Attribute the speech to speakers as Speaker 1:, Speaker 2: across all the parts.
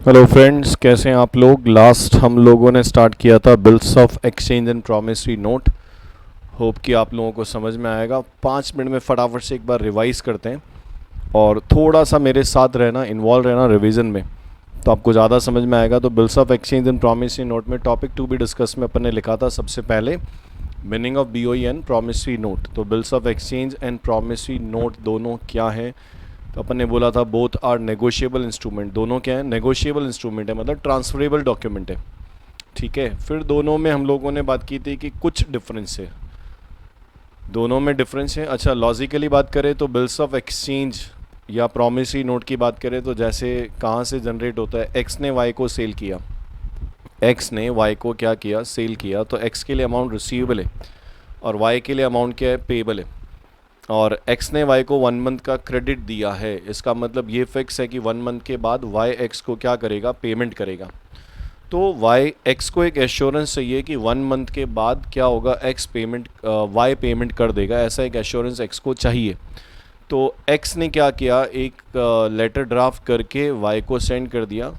Speaker 1: Hello friends, कैसे हैं आप लोग। लास्ट हम लोगों ने स्टार्ट किया था bills of exchange and promissory note. Hope कि आप लोगों को समझ में आएगा। 5 मिनट में फटाफट से एक बार रिवाइज करते हैं और थोड़ा सा मेरे साथ रहना, इन्वॉल्व रहना रिवीजन में, तो आपको ज़्यादा समझ में आएगा। तो bills of exchange and promissory note में टॉपिक टू बी डिस्कस में अपन ने लिखा था सबसे पहले meaning of BOE and promissory note. तो bills of exchange and promissory note दोनों क्या हैं, तो अपन ने बोला था बोथ आर नेगोशिएबल इंस्ट्रूमेंट। दोनों क्या है, नेगोशिएबल इंस्ट्रूमेंट है, मतलब ट्रांसफरेबल डॉक्यूमेंट है। ठीक है, फिर दोनों में हम लोगों ने बात की थी कि कुछ डिफरेंस है, दोनों में डिफरेंस है। अच्छा, लॉजिकली बात करें तो बिल्स ऑफ एक्सचेंज या प्रॉमिसरी नोट की बात करें तो जैसे कहाँ से जनरेट होता है, एक्स ने वाई को सेल किया, एक्स ने वाई को क्या किया, सेल किया, तो एक्स के लिए अमाउंट रिसीवेबल है और वाई के लिए अमाउंट क्या है, पेबल है। और x ने y को 1 मंथ का क्रेडिट दिया है, इसका मतलब ये फिक्स है कि 1 मंथ के बाद y x को क्या करेगा, पेमेंट करेगा। तो y x को एक एश्योरेंस चाहिए कि 1 मंथ के बाद क्या होगा, y पेमेंट कर देगा, ऐसा एक एश्योरेंस x को चाहिए। तो x ने क्या किया, एक लेटर ड्राफ्ट करके y को सेंड कर दिया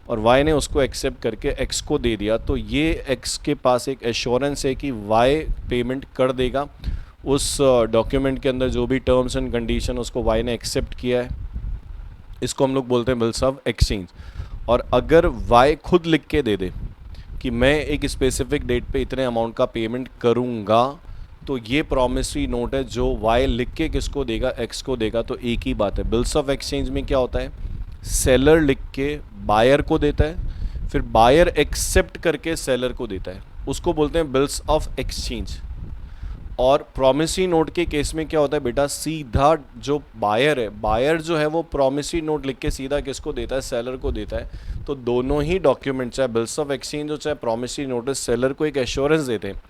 Speaker 1: और y ने उसको एक्सेप्ट करके x को दे दिया। तो ये x के पास एक एश्योरेंस है कि y पेमेंट कर देगा। उस डॉक्यूमेंट के अंदर जो भी टर्म्स एंड कंडीशन उसको वाई ने एक्सेप्ट किया है, इसको हम लोग बोलते हैं बिल्स ऑफ एक्सचेंज। और अगर वाई खुद लिख के दे दे कि मैं एक स्पेसिफिक डेट पे इतने अमाउंट का पेमेंट करूँगा, तो ये प्रॉमिसरी नोट है जो वाई लिख के किसको देगा, एक्स को देगा। तो एक ही बात है, बिल्स ऑफ एक्सचेंज में क्या होता है, सेलर लिख के बायर को देता है, फिर बायर एक्सेप्ट करके सेलर को देता है, उसको बोलते हैं बिल्स ऑफ एक्सचेंज। और प्रॉमिसरी नोट के केस में क्या होता है बेटा, सीधा जो बायर है, बायर जो है वो प्रॉमिसरी नोट लिख के सीधा किसको देता है, सेलर को देता है। तो दोनों ही डॉक्यूमेंट, चाहे बिल्स ऑफ एक्सचेंज हो चाहे प्रॉमिसरी नोटिस, सेलर को एक एश्योरेंस देते हैं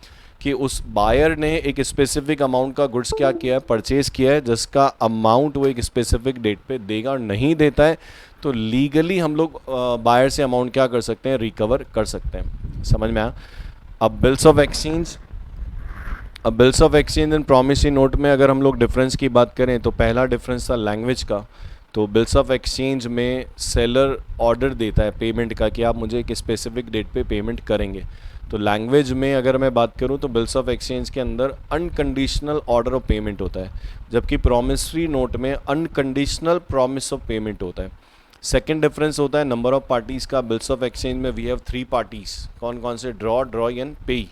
Speaker 1: कि उस बायर ने एक स्पेसिफिक अमाउंट का गुड्स क्या किया है, परचेज किया है, जिसका अमाउंट वो एक स्पेसिफिक डेट पे देगा। नहीं देता है तो लीगली हम लोग बायर से अमाउंट क्या कर सकते हैं, रिकवर कर सकते हैं। समझ में आया। अब bills of exchange and promissory note में अगर हम लोग डिफरेंस की बात करें तो पहला डिफरेंस था लैंग्वेज का। तो बिल्स ऑफ एक्सचेंज में सेलर ऑर्डर देता है पेमेंट का कि आप मुझे एक स्पेसिफिक डेट पे पेमेंट करेंगे। तो लैंग्वेज में अगर मैं बात करूं तो बिल्स ऑफ एक्सचेंज के अंदर अनकंडीशनल ऑर्डर ऑफ पेमेंट होता है, जबकि प्रॉमिसरी नोट में अनकंडीशनल प्रॉमिस ऑफ पेमेंट होता है। सेकेंड डिफरेंस होता है नंबर ऑफ पार्टीज़ का। बिल्स ऑफ एक्सचेंज में वी हैव 3 पार्टीज़, कौन कौन से, ड्रॉ एंड पे।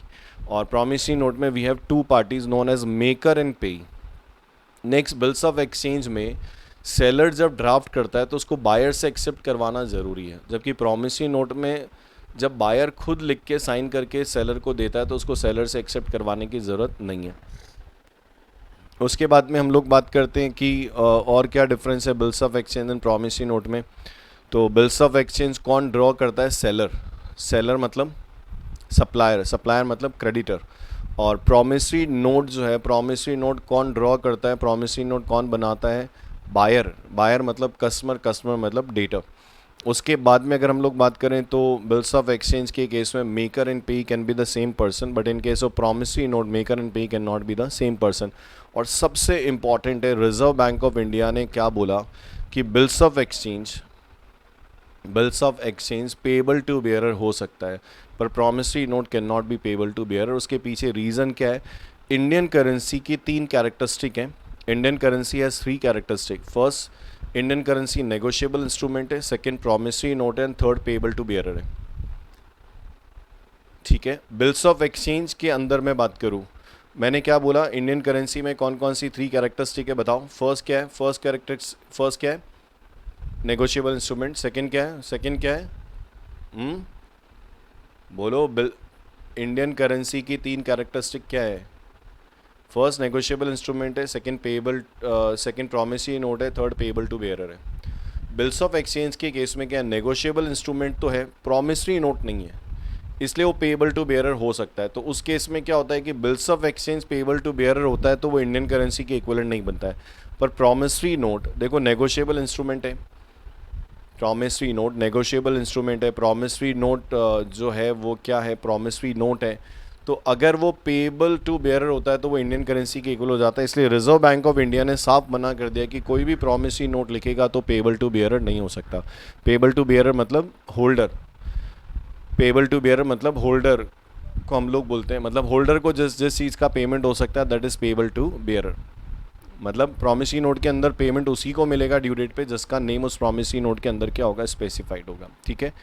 Speaker 1: और प्रॉमिसरी नोट में we have 2 parties known as maker and pay. Next, bills of exchange में सेलर जब ड्राफ्ट करता है तो उसको बायर से एक्सेप्ट करवाना ज़रूरी है, जबकि प्रॉमिसरी नोट में जब बायर खुद लिख के साइन करके सेलर को देता है तो उसको सेलर से एक्सेप्ट करवाने की ज़रूरत नहीं है। उसके बाद में हम लोग बात करते हैं कि और क्या डिफरेंस है bills of exchange and promissory note में। तो बिल्स ऑफ एक्सचेंज कौन ड्रॉ करता है, सेलर। सेलर मतलब सप्लायर, सप्लायर मतलब क्रेडिटर। और प्रॉमिसरी नोट जो है, प्रॉमिसरी नोट कौन ड्रॉ करता है, प्रॉमिसरी नोट कौन बनाता है, बायर। बायर मतलब कस्टमर, कस्टमर मतलब डेटर। उसके बाद में अगर हम लोग बात करें तो बिल्स ऑफ एक्सचेंज के केस में maker and payee can be the same person, but in case of promissory note maker and payee can not be the same person. और सबसे इंपॉर्टेंट है, रिजर्व बैंक ऑफ इंडिया ने क्या बोला कि bills of exchange payable to bearer हो सकता है, पर promissory note can not be payable to bearer. उसके पीछे रीज़न क्या है, इंडियन करेंसी की 3 कैरेक्टरिस्टिक हैं। Indian currency has 3 characteristic. First, Indian currency negotiable instrument है, सेकंड प्रॉमिसरी नोट है, and third payable to bearer है। ठीक है, बिल्स ऑफ एक्सचेंज के अंदर मैं बात करूँ, मैंने क्या बोला, इंडियन करेंसी में कौन कौन सी 3 कैरेक्टरिस्टिक है बताओ। फर्स्ट क्या है, फर्स्ट क्या है, नेगोशिएबल इंस्ट्रूमेंट। सेकंड क्या है, बोलो, इंडियन करेंसी की 3 कैरेक्टरिस्टिक क्या है। फर्स्ट नेगोशिएबल इंस्ट्रूमेंट है, सेकंड प्रॉमिसरी नोट है, थर्ड पेबल टू बेयरर है। बिल्स ऑफ एक्सचेंज के केस में क्या है, नेगोशिएबल इंस्ट्रूमेंट तो है, प्रॉमिसरी नोट नहीं है, इसलिए वो पेबल टू बेयरर हो सकता है। तो उस केस में क्या होता है कि bills of exchange payable to bearer होता है तो वो इंडियन करेंसी के इक्विवेलेंट नहीं बनता है। पर प्रॉमिसरी नोट देखो, नेगोशिएबल इंस्ट्रूमेंट है, प्रॉमिसरी नोट नेगोशिएबल इंस्ट्रूमेंट है। प्रॉमिसरी नोट जो है वो क्या है, प्रॉमिसरी नोट है, तो अगर वो पेएबल टू बेयरर होता है तो वो इंडियन करेंसी के इक्वल हो जाता है। इसलिए रिजर्व बैंक ऑफ इंडिया ने साफ मना कर दिया कि कोई भी प्रॉमिसरी नोट लिखेगा तो पेएबल टू बेयरर नहीं हो सकता। पेएबल टू बेयरर मतलब होल्डर, पेएबल टू बेयरर मतलब होल्डर को हम लोग बोलते हैं, मतलब होल्डर को जिस जिस चीज़ का पेमेंट हो सकता है that is payable to bearer. मतलब प्रॉमिसरी नोट के अंदर पेमेंट उसी को मिलेगा ड्यू डेट पे जिसका नेम उस प्रॉमिसरी नोट के अंदर क्या होगा, स्पेसिफाइड होगा। ठीक है,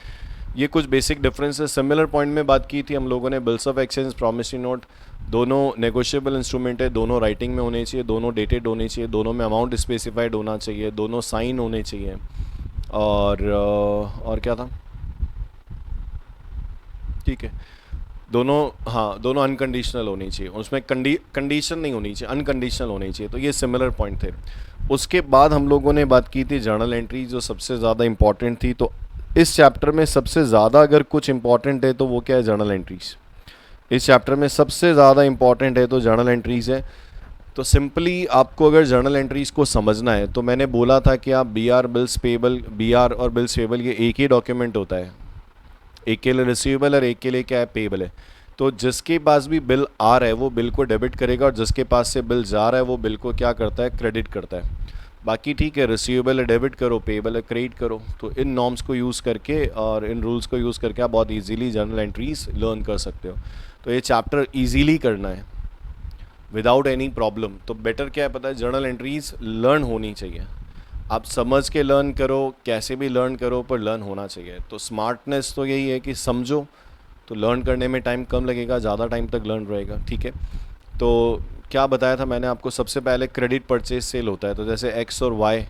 Speaker 1: ये कुछ बेसिक डिफरेंस है। सिमिलर पॉइंट में बात की थी हम लोगों ने, bills of exchange, promissory note दोनों नेगोशिएबल इंस्ट्रूमेंट है, दोनों राइटिंग में होने चाहिए, दोनों डेटेड होने चाहिए, दोनों में अमाउंट स्पेसिफाइड होना चाहिए, दोनों साइन होने चाहिए, और क्या था, ठीक है, दोनों, हाँ दोनों अनकंडीशनल होनी चाहिए, उसमें कंडीशन नहीं होनी चाहिए, अनकंडीशनल होनी चाहिए। तो ये सिमिलर पॉइंट थे। उसके बाद हम लोगों ने बात की थी जर्नल एंट्री, जो सबसे ज़्यादा इंपॉर्टेंट थी। तो इस चैप्टर में सबसे ज़्यादा अगर कुछ इंपॉर्टेंट है तो वो क्या है, जर्नल एंट्रीज। इस चैप्टर में सबसे ज़्यादा इंपॉर्टेंट है तो जर्नल एंट्रीज है। तो सिंपली आपको अगर जर्नल एंट्रीज को समझना है तो मैंने बोला था कि आप BR बिल्स पेबल, BR और बिल्स पेबल ये एक ही डॉक्यूमेंट होता है, एक के लिए रिसीवेबल और एक के लिए क्या है, पेबल है। तो जिसके पास भी बिल आ रहा है वो बिल को डेबिट करेगा, और जिसके पास से बिल जा रहा है वो बिल को क्या करता है, क्रेडिट करता है। बाकी ठीक है, रिसीवेबल है डेबिट करो, पेबल है क्रेडिट करो। तो इन नॉर्म्स को यूज़ करके और इन रूल्स को यूज़ करके आप बहुत इजीली जर्नल एंट्रीज लर्न कर सकते हो। तो ये चैप्टर इजीली करना है विदाउट एनी प्रॉब्लम। तो बेटर क्या है पता है, जर्नल एंट्रीज लर्न होनी चाहिए। आप समझ के लर्न करो, कैसे भी लर्न करो, पर लर्न होना चाहिए। तो स्मार्टनेस तो यही है कि समझो तो लर्न करने में टाइम कम लगेगा, ज़्यादा टाइम तक लर्न रहेगा। ठीक है, तो क्या बताया था मैंने आपको, सबसे पहले क्रेडिट परचेज सेल होता है। तो जैसे एक्स और वाई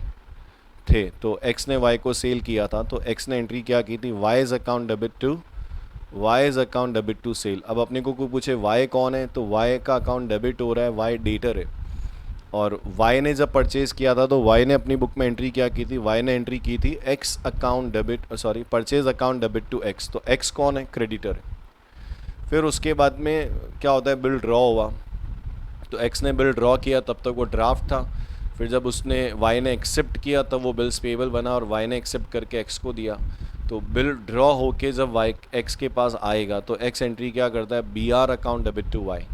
Speaker 1: थे, तो एक्स ने वाई को सेल किया था, तो एक्स ने एंट्री क्या की थी, Y's account debit to, Y's account debit to sale. अब अपने को कोई पूछे वाई कौन है, तो वाई का अकाउंट डेबिट हो रहा है, वाई डेटर है। और वाई ने जब परचेज़ किया था तो वाई ने अपनी बुक में एंट्री क्या की थी, वाई ने एंट्री की थी X account debit, sorry purchase account debit to X. तो एक्स कौन है, क्रेडिटर है। फिर उसके बाद में क्या होता है, बिल ड्रॉ हुआ, तो एक्स ने बिल ड्रॉ किया, तब तक वो ड्राफ्ट था। फिर जब उसने वाई ने एक्सेप्ट किया तब वो बिल्स पेबल बना, और वाई ने एक्सेप्ट करके एक्स को दिया। तो बिल ड्रॉ होके जब वाई एक्स के पास आएगा तो एक्स एंट्री क्या करता है, BR account debit to Y,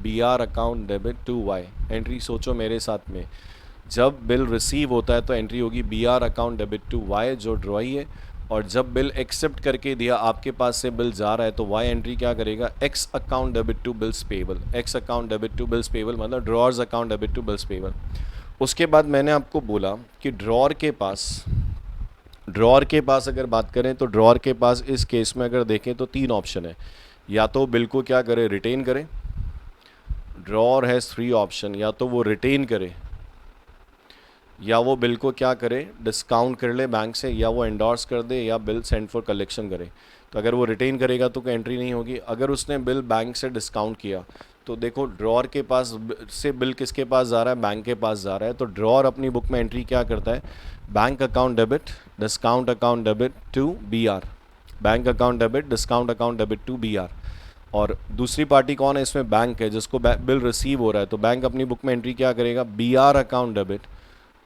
Speaker 1: BR account debit to Y. Entry सोचो मेरे साथ में, जब बिल रिसीव होता है तो एंट्री होगी BR account debit to Y जो ड्रॉई है, और जब बिल एक्सेप्ट करके दिया आपके पास से बिल जा रहा है तो वाई एंट्री क्या करेगा, X account debit to bills payable, X account debit to bills payable मतलब drawer's account debit to bills payable. उसके बाद मैंने आपको बोला कि ड्रॉर के पास अगर बात करें तो ड्रॉर के पास इस केस में अगर देखें तो 3 ऑप्शन है, या तो बिल को क्या करे, रिटेन करे। ड्रॉर हैज़ 3 ऑप्शन, या तो वो रिटेन करे, या वो बिल को क्या करे, डिस्काउंट कर ले बैंक से, या वो एंडोर्स कर दे, या बिल सेंड फॉर कलेक्शन करे। तो अगर वो रिटेन करेगा तो कोई एंट्री नहीं होगी। अगर उसने बिल बैंक से डिस्काउंट किया तो देखो ड्रॉर के पास से बिल किसके पास जा रहा है, बैंक के पास जा रहा है। तो ड्रॉर अपनी बुक में एंट्री क्या करता है, bank account debit discount account debit to BR, bank account debit discount account debit to BR। और दूसरी पार्टी कौन है इसमें, बैंक है जिसको बिल रिसीव हो रहा है। तो बैंक अपनी बुक में एंट्री क्या करेगा, BR account debit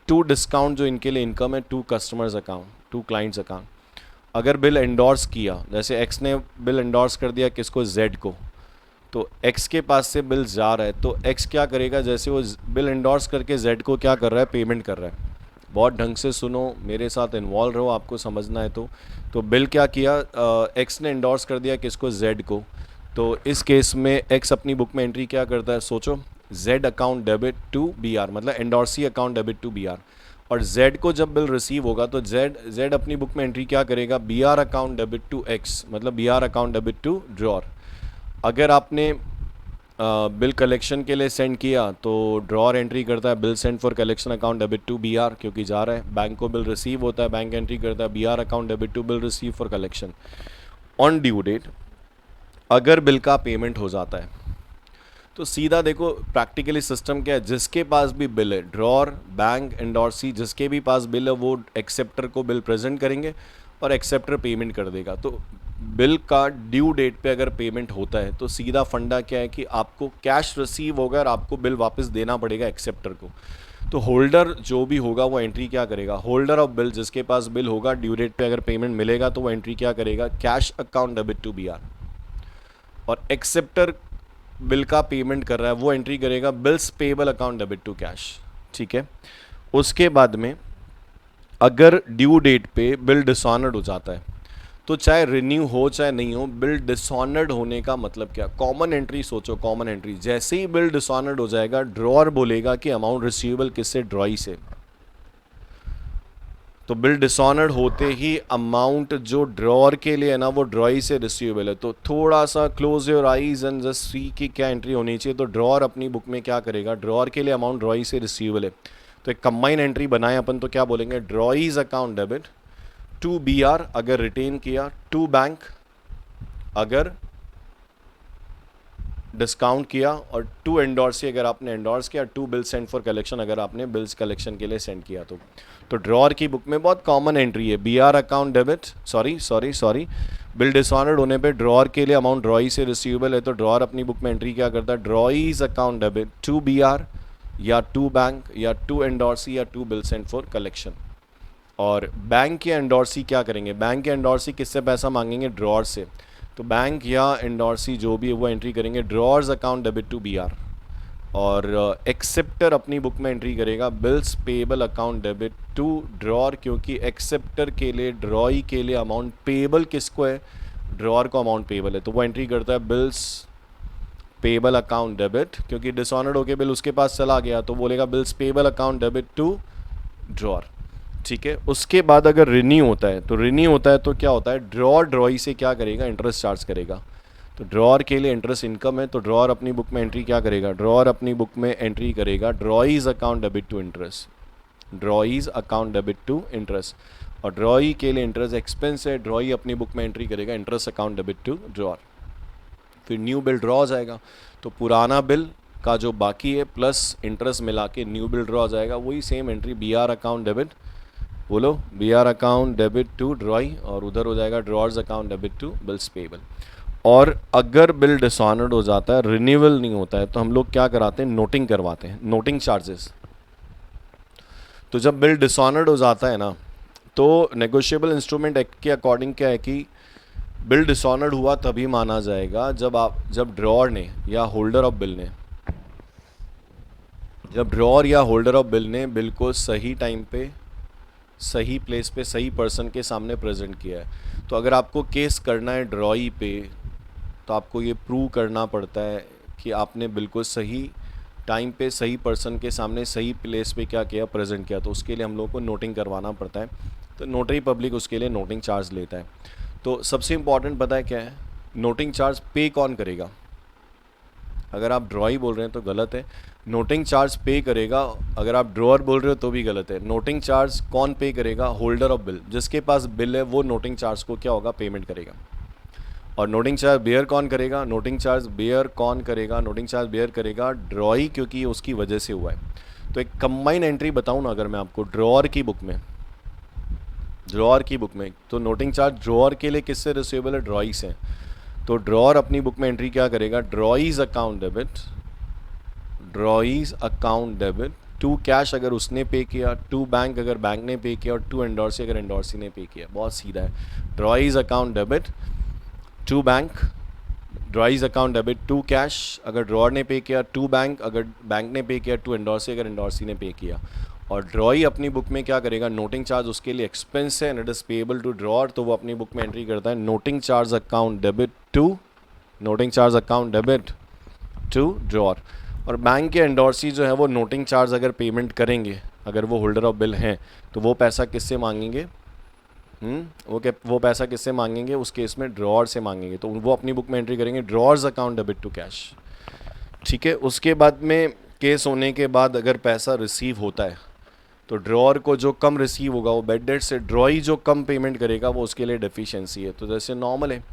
Speaker 1: to discount जो इनके लिए इनकम है, to customers account, to clients account. अगर बिल एंडोर्स किया, जैसे एक्स ने बिल एंडोर्स कर दिया किसको, जेड को, तो एक्स के पास से बिल जा रहा है तो एक्स क्या करेगा, जैसे वो बिल एंडोर्स करके जेड को क्या कर रहा है, पेमेंट कर रहा है। बहुत ढंग से सुनो, मेरे साथ इन्वॉल्व रहो, आपको समझना है। तो बिल क्या किया, एक्स ने एंडोर्स कर दिया किसको, जेड को। तो इस केस में एक्स अपनी बुक में एंट्री क्या करता है, सोचो, Z account debit to BR मतलब endorsee account debit to BR। और जेड को जब बिल रिसीव होगा तो जेड अपनी बुक में एंट्री क्या करेगा, BR account debit to X मतलब BR account debit to drawer. अगर आपने बिल कलेक्शन के लिए सेंड किया तो ड्रॉर एंट्री करता है bill send for collection account debit to BR, क्योंकि जा रहा है। बैंक को बिल रिसीव होता है, बैंक एंट्री करता है BR account debit to bill receive for collection on due date. अगर बिल का पेमेंट हो जाता है तो सीधा देखो प्रैक्टिकली सिस्टम क्या है, जिसके पास भी बिल है, ड्रॉर, बैंक, एंडोर्सी, जिसके भी पास बिल है वो एक्सेप्टर को बिल प्रेजेंट करेंगे और एक्सेप्टर पेमेंट कर देगा। तो बिल का ड्यू डेट पे अगर पेमेंट होता है तो सीधा फंडा क्या है कि आपको कैश रिसीव होगा और आपको बिल वापस देना पड़ेगा एक्सेप्टर को। तो होल्डर जो भी होगा वो एंट्री क्या करेगा, होल्डर ऑफ बिल जिसके पास बिल होगा ड्यू डेट पे अगर पेमेंट मिलेगा तो वो एंट्री क्या करेगा, cash account debit to BR। और एक्सेप्टर बिल का पेमेंट कर रहा है वो एंट्री करेगा bills payable account debit to cash, ठीक है। उसके बाद में अगर ड्यू डेट पे बिल डिसऑनर्ड हो जाता है तो चाहे रिन्यू हो चाहे नहीं हो, बिल डिसऑनर्ड होने का मतलब क्या, कॉमन एंट्री सोचो, कॉमन एंट्री जैसे ही बिल डिसऑनर्ड हो जाएगा ड्रॉअर बोलेगा कि अमाउंट रिसीवेबल किससे, ड्रॉई से। तो बिल डिसऑनर्ड होते ही अमाउंट जो ड्रॉअर के लिए है ना वो ड्रॉई से रिसीवेबल है। तो थोड़ा सा close your eyes and just see की क्या एंट्री होनी चाहिए। तो ड्रॉअर अपनी बुक में क्या करेगा, ड्रॉअर के लिए अमाउंट ड्रॉई से रिसीवेबल है, तो एक कंबाइन एंट्री बनाए अपन, तो क्या बोलेंगे, drawee's account debit to B R अगर रिटेन किया, टू बैंक अगर डिस्काउंट किया, और टू एंडोर्सी अगर आपने एंडोर्स किया, to bill send for collection अगर आपने बिल्स कलेक्शन के लिए सेंड किया। तो ड्रॉअर की बुक में बहुत कॉमन एंट्री है B R account debit, sorry bill dishonoured होने पे ड्रॉअर के लिए अमाउंट ड्रॉई से रिसीवेबल है, तो ड्रॉअर अपनी बुक में एंट्री क्या करता है, drawee's account debit to B R या टू बैंक या टू एंडोर्सी या to bill send for collection. और बैंक या एंडोर्सी क्या करेंगे, बैंक या एंडोर्सी किससे पैसा मांगेंगे, ड्रॉअर से। तो बैंक या एंडोर्सी जो भी है वो एंट्री करेंगे drawer's account debit to B R. और एक्सेप्टर अपनी बुक में एंट्री करेगा bills payable account debit to drawer, क्योंकि एक्सेप्टर के लिए, ड्रॉई के लिए अमाउंट पेबल किसको है, ड्रॉअर को अमाउंट पेबल है, तो वो एंट्री करता है बिल्स पेबल अकाउंट डेबिट, क्योंकि डिसऑनर्ड होके बिल उसके पास चला गया तो बोलेगा bills payable account debit to drawer, ठीक है। उसके बाद अगर रिन्यू होता है, तो रिन्यू होता है तो क्या होता है, ड्रॉअर ड्रॉई से क्या करेगा, इंटरेस्ट चार्ज करेगा। तो ड्रॉअर के लिए इंटरेस्ट इनकम है, तो ड्रॉअर अपनी बुक में एंट्री क्या करेगा, ड्रॉअर अपनी बुक में एंट्री करेगा drawee's account debit to interest, drawee's account debit to interest. और ड्रॉई के लिए इंटरेस्ट एक्सपेंस है, ड्रॉई अपनी बुक में एंट्री करेगा interest account debit to drawer. फिर न्यू बिल ड्रॉ हो जाएगा, तो पुराना बिल का जो बाकी है प्लस इंटरेस्ट मिला के न्यू बिल ड्रॉ हो जाएगा, वही same entry B R account debit, बोलो B R account debit to drawee, और उधर हो जाएगा drawer's account debit to bills payable. और अगर बिल डिसऑनर्ड हो जाता है, रिन्यूअल नहीं होता है, तो हम लोग क्या कराते हैं, नोटिंग करवाते हैं, नोटिंग चार्जेस। तो जब बिल डिसऑनर्ड हो जाता है ना, तो नेगोशिएबल इंस्ट्रूमेंट एक्ट के अकॉर्डिंग क्या है कि बिल डिसऑनर्ड हुआ तभी माना जाएगा जब ड्रॉअर ने या होल्डर ऑफ बिल ने, जब ड्रॉअर या होल्डर ऑफ बिल ने बिल को सही टाइम पे, सही प्लेस पे, सही पर्सन के सामने प्रेजेंट किया है। तो अगर आपको केस करना है ड्रॉई पे, तो आपको ये प्रूव करना पड़ता है कि आपने बिल्कुल सही टाइम पे, सही पर्सन के सामने, सही प्लेस पे क्या किया, प्रेजेंट किया। तो उसके लिए हम लोगों को नोटिंग करवाना पड़ता है, तो नोटरी पब्लिक उसके लिए नोटिंग चार्ज लेता है। तो सबसे इम्पॉर्टेंट पता है क्या है, नोटिंग चार्ज पे कौन करेगा। अगर आप ड्रॉई बोल रहे हैं तो गलत है, नोटिंग चार्ज पे करेगा। अगर आप ड्रॉअर बोल रहे हो तो भी गलत है। नोटिंग चार्ज कौन पे करेगा, होल्डर ऑफ बिल, जिसके पास बिल है वो नोटिंग चार्ज को क्या होगा, पेमेंट करेगा। और नोटिंग चार्ज बेयर कौन करेगा, नोटिंग चार्ज बेयर कौन करेगा, नोटिंग चार्ज बेयर करेगा ड्रॉई, क्योंकि ये उसकी वजह से हुआ है। तो एक कंबाइन एंट्री बताऊँ ना अगर मैं आपको, ड्रॉअर की बुक में, ड्रॉअर की बुक में, तो नोटिंग चार्ज ड्रॉअर के लिए किससे रिसीवेबल है, ड्रॉई से। तो ड्रॉअर अपनी बुक में एंट्री क्या करेगा, drawee's account debit, drawee's account debit to cash अगर उसने पे किया, टू बैंक अगर बैंक ने पे किया, और टू एंडोर्सी अगर एंडोर्सी ने पे किया। बहुत सीधा है, drawee's account debit to bank, drawee's account debit to cash अगर ड्रॉअर ने पे किया, टू बैंक अगर बैंक ने पे किया, टू एंडोर्सी अगर एंडोर्सी ने पे किया। और ड्रॉई अपनी बुक में क्या करेगा, नोटिंग चार्ज उसके लिए एक्सपेंस है and it is payable to drawer, तो वो अपनी बुक में एंट्री करता है noting charge account debit to, noting charge account debit to drawer. और बैंक के एंडोर्सी जो है वो नोटिंग चार्ज अगर पेमेंट करेंगे, अगर वो होल्डर ऑफ बिल हैं, तो वो पैसा किससे मांगेंगे, वो पैसा किससे मांगेंगे, उस केस में ड्रॉअर से मांगेंगे। तो वो अपनी बुक में एंट्री करेंगे drawer's account debit to cash, ठीक है। उसके बाद में केस होने के बाद अगर पैसा रिसीव होता है, तो ड्रॉअर को जो कम रिसीव होगा वो बेड डेट से, ड्रॉई जो कम पेमेंट करेगा वो उसके लिए डेफिशिएंसी है। तो जैसे नॉर्मल है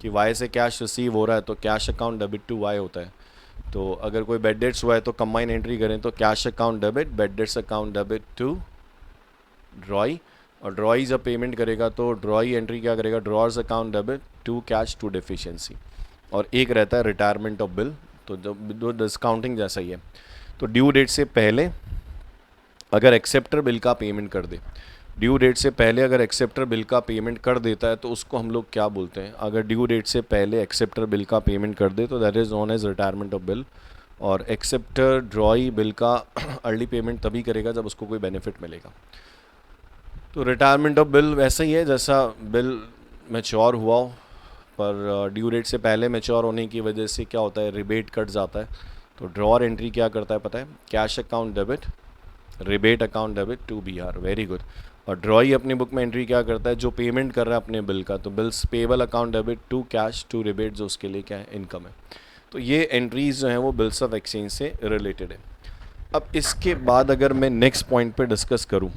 Speaker 1: कि वाई से कैश रिसीव हो रहा है तो cash account debit to Y होता है। तो अगर कोई बेड डेट्स हुआ है तो कंबाइन एंट्री करें तो cash account debit, bad debts account debit to drawee. और ड्रॉई जब पेमेंट करेगा तो ड्रॉई एंट्री क्या करेगा, drawer's account debit to cash to deficiency. और एक रहता है रिटायरमेंट ऑफ बिल, तो जब डिस्काउंटिंग जैसा ही है। तो ड्यू डेट से पहले अगर एक्सेप्टर बिल का पेमेंट कर दे, ड्यू डेट से पहले अगर एक्सेप्टर बिल का पेमेंट कर देता है तो उसको हम लोग क्या बोलते हैं? अगर ड्यू डेट से पहले एक्सेप्टर बिल का पेमेंट कर दे तो that is known as retirement of bill. और एक्सेप्टर ड्रॉई बिल का अर्ली पेमेंट तभी करेगा जब उसको कोई बेनिफिट मिलेगा। तो रिटायरमेंट ऑफ बिल वैसा ही है जैसा बिल मैच्योर हुआ हो, पर ड्यू डेट से पहले मैच्योर होने की वजह से क्या होता है, रिबेट कट जाता है। तो ड्रॉअर एंट्री क्या करता है पता है? Cash account debit, rebate account debit to BR, very good. और ड्रॉई अपनी बुक में एंट्री क्या करता है? जो पेमेंट कर रहा है अपने बिल का, तो bills payable account debit to cash to rebate, जो उसके लिए क्या है, इनकम है। तो ये एंट्रीज जो हैं वो बिल्स ऑफ एक्सचेंज से रिलेटेड है। अब इसके बाद अगर मैं नेक्स्ट पॉइंट पे डिस्कस करूं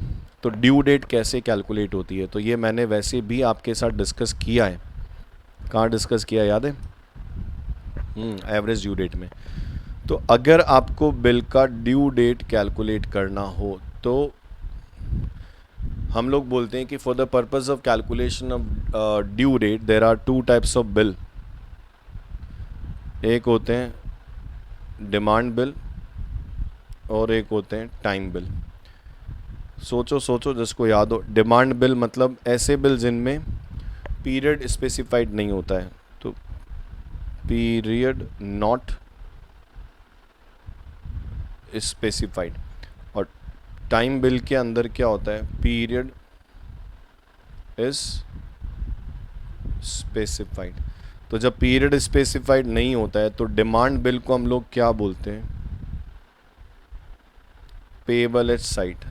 Speaker 1: तो ड्यू डेट कैसे कैलकुलेट होती है, तो ये मैंने वैसे भी आपके साथ डिस्कस किया है। कहाँ डिस्कस किया, याद है? एवरेज ड्यू डेट में। तो अगर आपको बिल का ड्यू डेट कैलकुलेट करना हो तो हम लोग बोलते हैं कि for the purpose of calculation of due date there are two types of bill. एक होते हैं डिमांड बिल और एक होते हैं टाइम बिल। सोचो सोचो जिसको याद हो। डिमांड बिल मतलब ऐसे बिल जिनमें पीरियड स्पेसिफाइड नहीं होता है, तो पीरियड नॉट स्पेसिफाइड। और टाइम बिल के अंदर क्या होता है? Period is specified. तो जब पीरियड स्पेसिफाइड नहीं होता है तो डिमांड बिल को हम लोग क्या बोलते हैं? Payable at sight.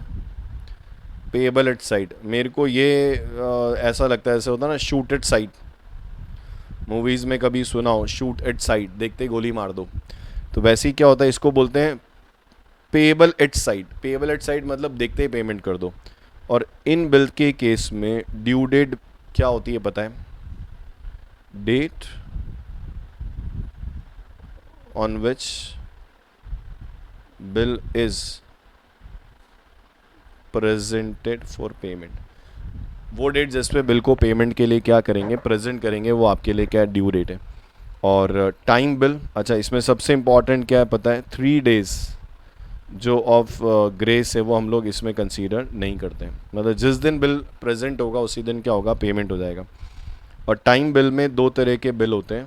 Speaker 1: Payable at site, मेरे को ये ऐसा लगता है, ऐसे होता है ना, शूट एट साइट। मूवीज़ में कभी सुना हो, शूट एट साइट, देखते गोली मार दो। तो वैसे ही क्या होता है, इसको बोलते हैं payable at sight. Payable at sight मतलब देखते ही पेमेंट कर दो। और इन बिल के केस में ड्यू डेट क्या होती है पता है? Date on which bill is presented for payment. वो डेट जिस पे बिल को पेमेंट के लिए क्या करेंगे, प्रेजेंट करेंगे, वो आपके लिए क्या ड्यू डेट है। और टाइम बिल, अच्छा इसमें सबसे इम्पॉर्टेंट क्या है पता है? 3 डेज़ जो ऑफ ग्रेस है वो हम लोग इसमें कंसीडर नहीं करते हैं। मतलब जिस दिन बिल प्रेजेंट होगा उसी दिन क्या होगा, पेमेंट हो जाएगा। और टाइम बिल में 2 तरह के बिल होते हैं,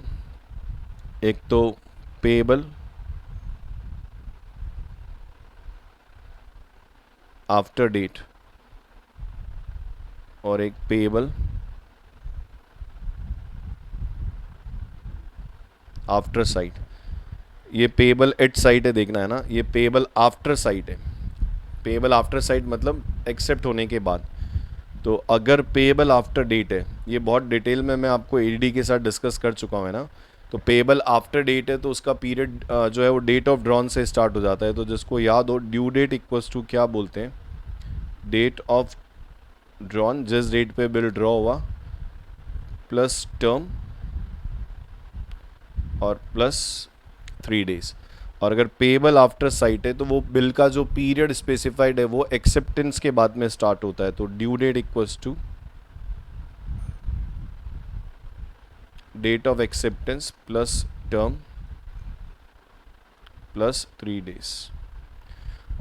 Speaker 1: एक तो पेएबल आफ्टर डेट और एक पेएबल आफ्टर साइट। ये पेएबल एट साइट है, देखना है ना, ये पेएबल आफ्टर साइट है। पेएबल आफ्टर साइट मतलब एक्सेप्ट होने के बाद। तो अगर पेएबल आफ्टर डेट है, ये बहुत डिटेल में मैं आपको ADD के साथ डिस्कस कर चुका हूँ ना। तो पेएबल आफ्टर डेट है तो उसका पीरियड जो है वो डेट ऑफ ड्रॉन से स्टार्ट हो जाता है। तो जिसको याद हो, ड्यू डेट इक्वल्स टू क्या बोलते हैं? डेट ऑफ ड्रॉन, जिस डेट पे बिल ड्रॉ हुआ, प्लस टर्म और प्लस 3 डेज। और अगर पेएबल आफ्टर साइट है तो वो बिल का जो पीरियड स्पेसिफाइड है वो एक्सेप्टेंस के बाद में स्टार्ट होता है। तो due date equals to date of acceptance plus term plus 3 days.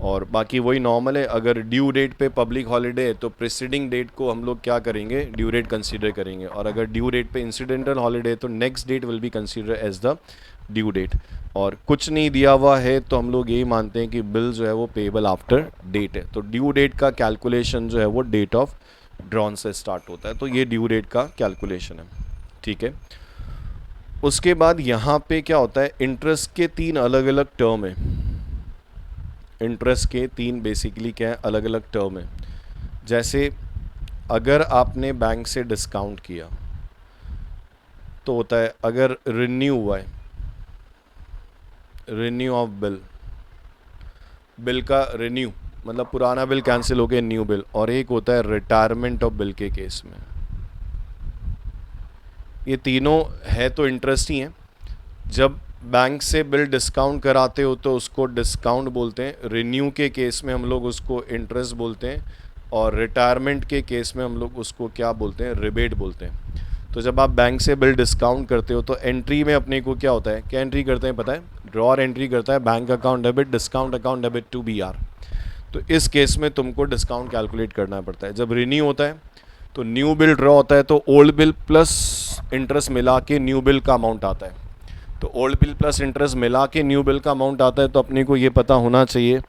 Speaker 1: और बाकी वही नॉर्मल है। अगर ड्यू डेट पे पब्लिक हॉलीडे है तो प्रीसीडिंग डेट को हम लोग क्या करेंगे, ड्यू डेट कंसीडर करेंगे। और अगर ड्यू डेट पे इंसिडेंटल हॉलीडे है तो next date will be consider as the due date. और कुछ नहीं दिया हुआ है तो हम लोग यही मानते हैं कि बिल जो है वो पेएबल आफ्टर डेट है। तो ड्यू डेट का कैलकुलेशन जो है वो डेट ऑफ ड्रॉन से स्टार्ट होता है। तो ये ड्यू डेट का कैलकुलेशन है, ठीक है। उसके बाद यहाँ पे क्या होता है, इंटरेस्ट के 3 अलग अलग टर्म है। इंटरेस्ट के 3 बेसिकली क्या है, अलग अलग टर्म है। जैसे अगर आपने बैंक से डिस्काउंट किया तो होता है, अगर रिन्यू हुआ है, रिन्यू ऑफ बिल, बिल का रिन्यू मतलब पुराना बिल कैंसिल हो गया, न्यू बिल। और एक होता है रिटायरमेंट ऑफ बिल के केस में। ये तीनों है तो इंटरेस्ट ही है। जब बैंक से बिल डिस्काउंट कराते हो तो उसको डिस्काउंट बोलते हैं, रिन्यू के केस में हम लोग उसको इंटरेस्ट बोलते हैं, और रिटायरमेंट के केस में हम लोग उसको क्या बोलते हैं, रिबेट बोलते हैं। तो जब आप बैंक से बिल डिस्काउंट करते हो तो एंट्री में अपने को क्या होता है, क्या एंट्री करते हैं पता है? ड्रॉअर एंट्री करता है bank account debit, discount account debit to BR। तो इस केस में तुमको डिस्काउंट कैलकुलेट करना पड़ता है। जब रिन्यू होता है तो न्यू बिल ड्रॉ होता है, तो ओल्ड बिल प्लस इंटरेस्ट मिला के न्यू बिल का अमाउंट आता है। तो ओल्ड बिल प्लस इंटरेस्ट मिला के न्यू बिल का अमाउंट आता है, तो अपने को ये पता होना चाहिए